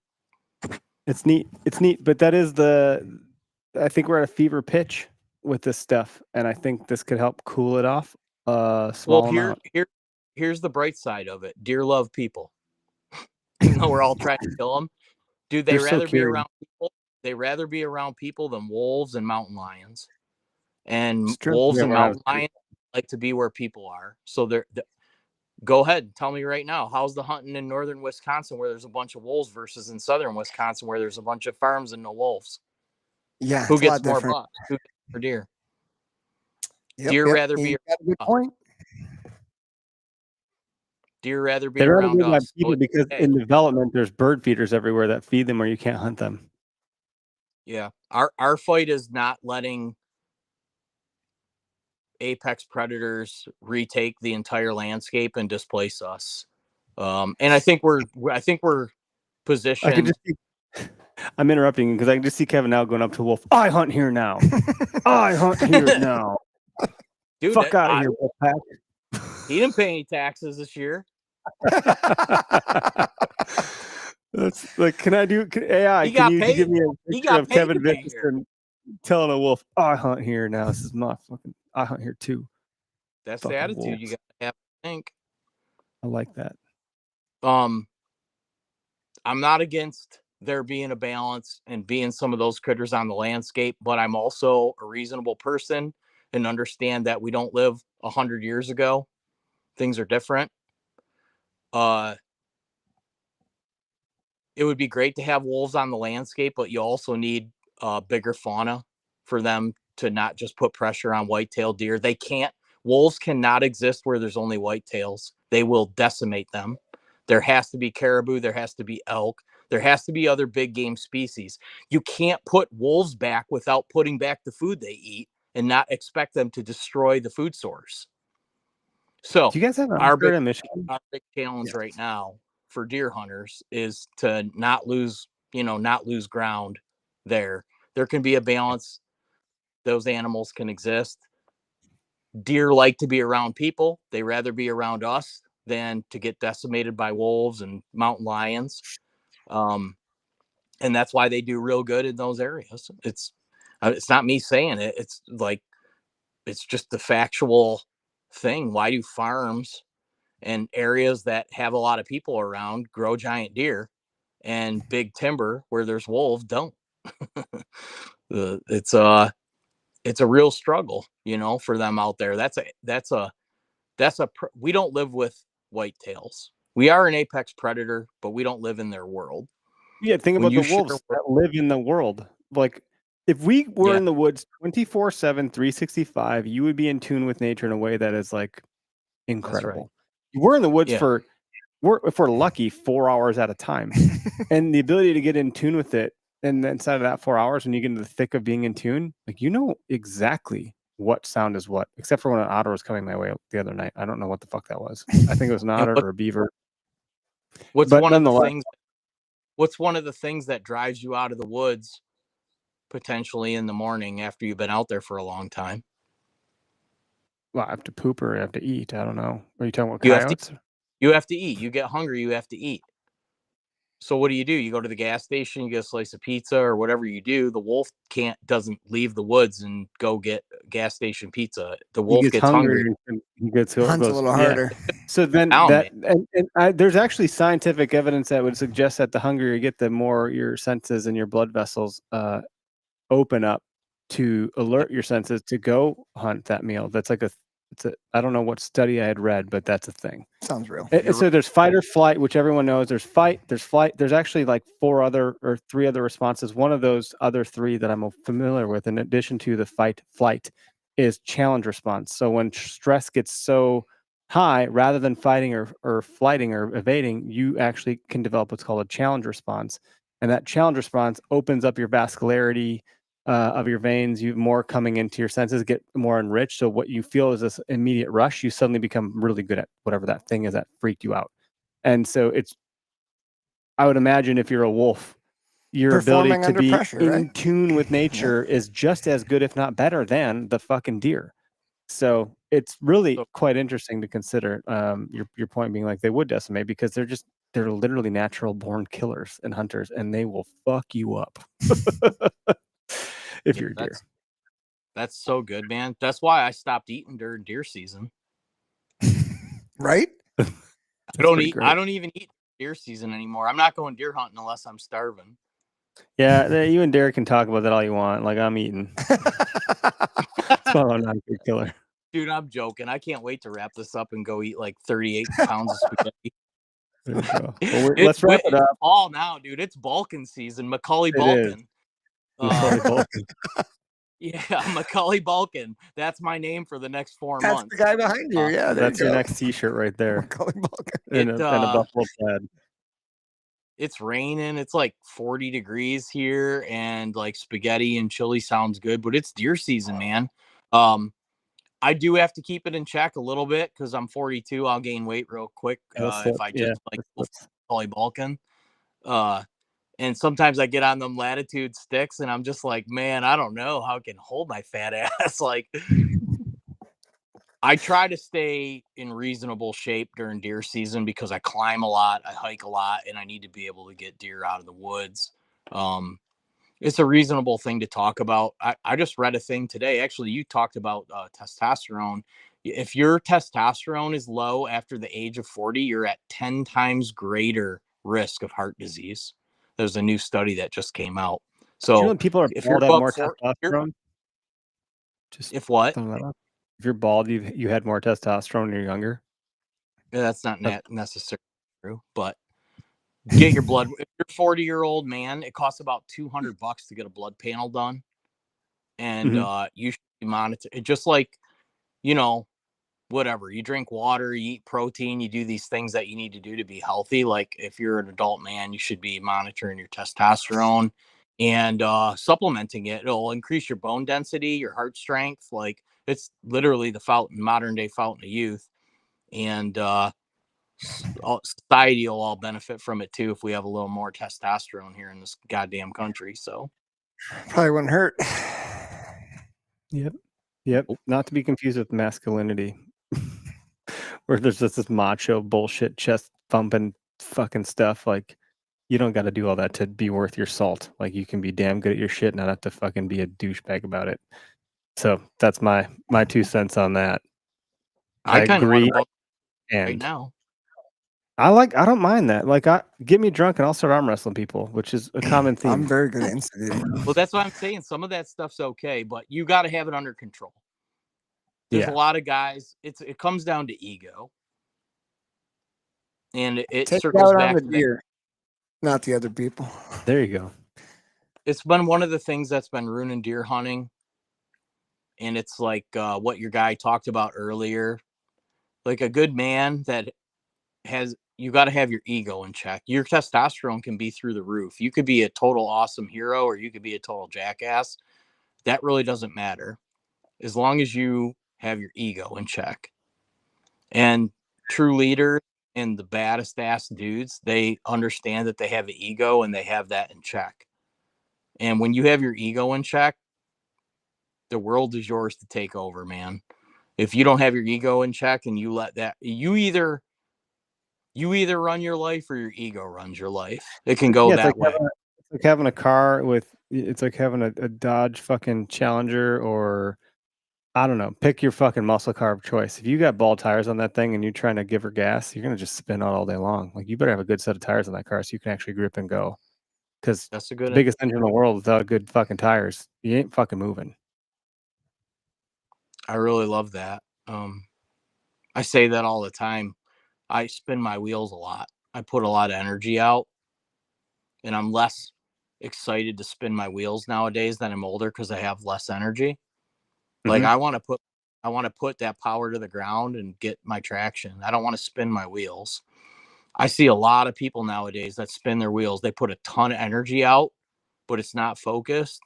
It's neat. It's neat. But that is I think we're at a fever pitch with this stuff. And I think this could help cool it off amount. Here's the bright side of it. Deer love people. Even though we're all trying to kill them. Dude, they'd rather be around people. They rather be around people than wolves and mountain lions. And wolves and mountain lions like to be where people are. So go ahead and tell me right now, how's the hunting in northern Wisconsin where there's a bunch of wolves versus in southern Wisconsin where there's a bunch of farms and no wolves? Yeah. Who gets more bucks? Who gets more deer? Deer rather be a good point. Deer rather be around us. People because in development there's bird feeders everywhere that feed them where you can't hunt them. Yeah. Our fight is not letting apex predators retake the entire landscape and displace us. And I think we're positioned. I'm interrupting because I can just see Kevin now going up to Wolf. I hunt here now. I hunt here now. Dude, fuck out of here, Wolfpack. He didn't pay any taxes this year. That's like, can AI? Can you give me a picture of Kevin Vistisen telling a wolf, I hunt here now. This is my fucking. I hunt here too. That's the attitude you got to have. I think. I like that. I'm not against there being a balance and being some of those critters on the landscape, but I'm also a reasonable person and understand that we don't live 100 years ago. Things are different. It would be great to have wolves on the landscape, but you also need bigger fauna for them to not just put pressure on white-tailed deer. Wolves cannot exist where there's only whitetails. They will decimate them. There has to be caribou. There has to be elk. There has to be other big game species. You can't put wolves back without putting back the food they eat and not expect them to destroy the food source. So do you guys have our big challenge right now for deer hunters is to not lose ground there. There can be a balance. Those animals can exist. Deer like to be around people. They rather be around us than to get decimated by wolves and mountain lions. And that's why they do real good in those areas. It's not me saying it. It's like, it's just the factual thing. Why do farms and areas that have a lot of people around grow giant deer, and big timber where there's wolves don't? It's a real struggle, for them out there. We don't live with whitetails. We are an apex predator, but we don't live in their world. Yeah, think about the wolves that live in the world. Like, if we were in the woods 24/7, 365, you would be in tune with nature in a way that is like incredible. Right. We're in the woods if we're lucky, 4 hours at a time. And the ability to get in tune with it, and then inside of that 4 hours, when you get into the thick of being in tune, like, exactly what sound is what, except for when an otter was coming my way the other night. I don't know what the fuck that was. I think it was an otter or a beaver. What's one of the things that drives you out of the woods potentially in the morning after you've been out there for a long time? Well, I have to poop or I have to eat. I don't know. Are you talking about coyotes? You have to eat. You get hungry, you have to eat. So what do? You go to the gas station, you get a slice of pizza or whatever you do. The wolf doesn't leave the woods and go get gas station pizza. The He wolf gets gets hungry. hungry and he goes, Hunts a little harder. So then Down, that there's actually scientific evidence that would suggest that the hungrier you get, the more your senses and your blood vessels open up to alert your senses to go hunt that meal. That's like I don't know what study I had read, but that's a thing. Sounds real. So there's fight or flight, which everyone knows. There's fight, there's flight. There's actually like 3 other responses. One of those other 3 that I'm familiar with, in addition to the fight flight, is challenge response. So when stress gets so high, rather than fighting or flighting or evading, you actually can develop what's called a challenge response. And that challenge response opens up your vascularity of your veins. You more coming into your senses, get more enriched. So what you feel is this immediate rush. You suddenly become really good at whatever that thing is that freaked you out. And so I would imagine if you're a wolf, your ability Performing to under be pressure, in right? tune with nature is just as good, if not better, than the fucking deer. So it's really quite interesting to consider. Your point being like they would decimate because they're literally natural born killers and hunters, and they will fuck you up if you're a deer. That's so good, man. That's why I stopped eating during deer season. Right? I don't even eat deer season anymore. I'm not going deer hunting unless I'm starving. Yeah, you and Derek can talk about that all you want. Like, I'm eating. That's why I'm not a good killer. Dude, I'm joking. I can't wait to wrap this up and go eat like 38 pounds of spaghetti. There you go. Well, let's wrap it up. It's fall now, dude. It's Balkan season. Macaulay Balkan. Macaulay Balkan. Yeah, Macaulay Balkan. That's my name for the next 4 months. That's the guy behind you. Yeah, that's your next T-shirt right there. Macaulay Balkan. And a buffalo plaid. It's raining. It's like 40 degrees here, and like spaghetti and chili sounds good, but it's deer season, man. I do have to keep it in check a little bit because I'm 42. I'll gain weight real quick if I just Macaulay Balkan. And sometimes I get on them latitude sticks and I'm just like, man, I don't know how I can hold my fat ass. Like, I try to stay in reasonable shape during deer season because I climb a lot, I hike a lot, and I need to be able to get deer out of the woods. It's a reasonable thing to talk about. I just read a thing today. Actually, you talked about testosterone. If your testosterone is low after the age of 40, you're at 10 times greater risk of heart disease. There's a new study that just came out. So people are if bald, you're have more testosterone. If what? If you're bald, you had more testosterone when you're younger. Yeah, that's not necessarily true, but get your blood. If you're a 40-year-old man, it costs about $200 to get a blood panel done, and you should be monitored. Just like, whatever, you drink water, you eat protein, you do these things that you need to do to be healthy. Like if you're an adult man, you should be monitoring your testosterone and supplementing it. It'll increase your bone density, your heart strength. Like it's literally the modern day fountain of youth, and society will all benefit from it too if we have a little more testosterone here in this goddamn country. So probably wouldn't hurt. Yep. Not to be confused with masculinity, where there's just this macho bullshit, chest thumping fucking stuff. Like, you don't got to do all that to be worth your salt. Like, you can be damn good at your shit and not have to fucking be a douchebag about it. So that's my 2 cents on that. I agree. And right now, I don't mind that. Like, get me drunk and I'll start arm wrestling people, which is a common theme. I'm very good at instigating. Well, that's what I'm saying. Some of that stuff's okay, but you got to have it under control. There's a lot of guys. It comes down to ego, and it circles back to the deer, not the other people. There you go. It's been one of the things that's been ruining deer hunting, and it's like what your guy talked about earlier. Like a good man that you got to have your ego in check. Your testosterone can be through the roof. You could be a total awesome hero, or you could be a total jackass. That really doesn't matter, as long as you have your ego in check. And true leaders and the baddest ass dudes, they understand that they have an ego and they have that in check. And when you have your ego in check, the world is yours to take over, man. If you don't have your ego in check and you let that, you you either run your life or your ego runs your life. It can go that way. It's like having a car it's like having a Dodge fucking Challenger, or I don't know, pick your fucking muscle car of choice. If you got ball tires on that thing and you're trying to give her gas, you're going to just spin out all day long. Like, you better have a good set of tires on that car so you can actually grip and go. Because That's a the good. biggest engine in the world without good fucking tires, you ain't fucking moving. I really love that. I say that all the time. I spin my wheels a lot. I put a lot of energy out, and I'm less excited to spin my wheels nowadays than I'm older because I have less energy. Like, I want to put that power to the ground and get my traction. I don't want to spin my wheels. I see a lot of people nowadays that spin their wheels. They put a ton of energy out, but it's not focused.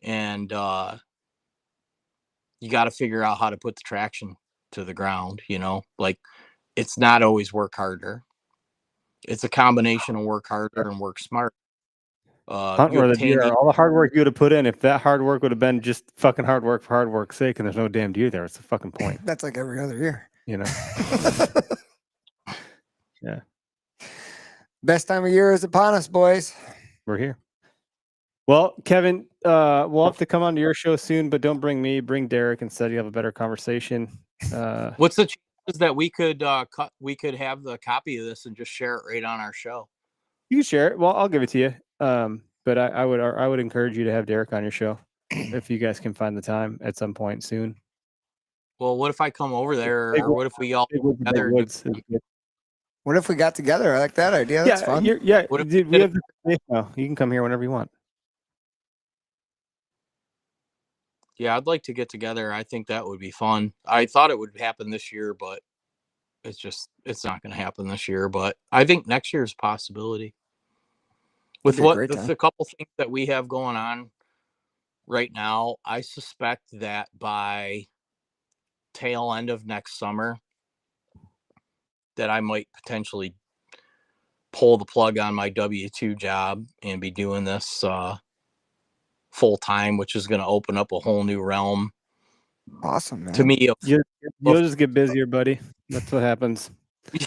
And you got to figure out how to put the traction to the ground, like, it's not always work harder. It's a combination of work harder and work smart. Hunt where the deer are. All the hard work you would have put in, if that hard work would have been just fucking hard work for hard work's sake, and there's no damn deer there, it's the fucking point. That's like every other year. Yeah. Best time of year is upon us, boys. We're here. Well, Kevin, we'll have to come on to your show soon, but don't bring me. Bring Derek instead. You have a better conversation. What's the chances that we could have the copy of this and just share it right on our show? You can share it. Well, I'll give it to you. But I would encourage you to have Derek on your show if you guys can find the time at some point soon. Well, what if I come over there, or what if we all together? What if we got together? I like that idea. That's fun. Dude, we have the space now. You can come here whenever you want. Yeah, I'd like to get together. I think that would be fun. I thought it would happen this year, but it's not going to happen this year. But I think next year's a possibility. With the couple things that we have going on right now, I suspect that by tail end of next summer, that I might potentially pull the plug on my W-2 job and be doing this full time, which is going to open up a whole new realm. Awesome, man. To me, you'll just get busier, buddy. That's what happens.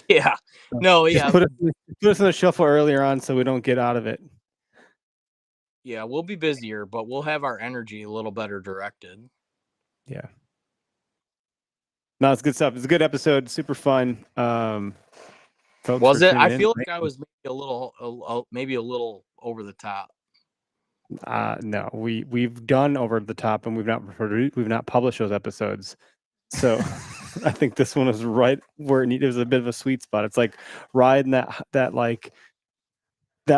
Yeah. No, yeah. Put us in the shuffle earlier on so we don't get out of it. Yeah, we'll be busier, but we'll have our energy a little better directed. Yeah. No, it's good stuff. It's a good episode. Super fun. Was it? I feel like I was maybe a little over the top. No, we've done over the top, and we've not published those episodes. So I think this one was right where it was a bit of a sweet spot. It's like riding that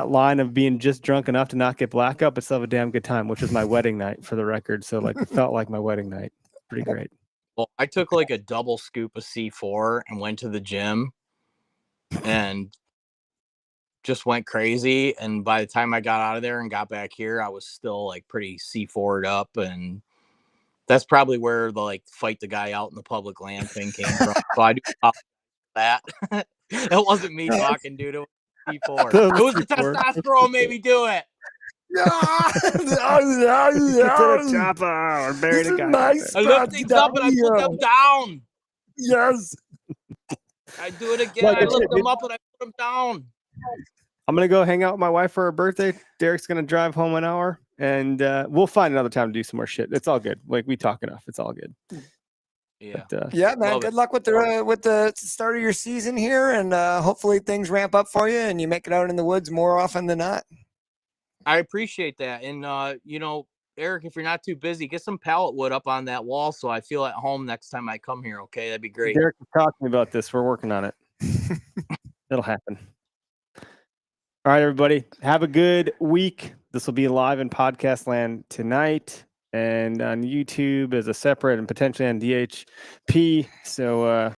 line of being just drunk enough to not get blackout, but still have a damn good time, which was my wedding night, for the record. So like, it felt like my wedding night. Pretty great. Well, I took like a double scoop of C4 and went to the gym and just went crazy. And by the time I got out of there and got back here, I was still like pretty C4'd up. And that's probably where the like fight the guy out in the public land thing came from. So I do that. It wasn't me talking, dude. It was C4. It was the testosterone made me do it. Get a chopper or bury the guy. I lift things up and I put them down. Yes. I do it again. I lift them up and I put them down. I'm gonna go hang out with my wife for her birthday. Derek's gonna drive home an hour, and we'll find another time to do some more shit. It's all good. Like, we talk enough. It's all good. Yeah. But, yeah, man. Good luck with the start of your season here, and hopefully things ramp up for you and you make it out in the woods more often than not. I appreciate that. And, Eric, if you're not too busy, get some pallet wood up on that wall so I feel at home next time I come here. Okay, that'd be great. Derek was talking about this. We're working on it. It'll happen. All right, everybody. Have a good week. This will be live in podcast land tonight and on YouTube as a separate and potentially on DHP. So,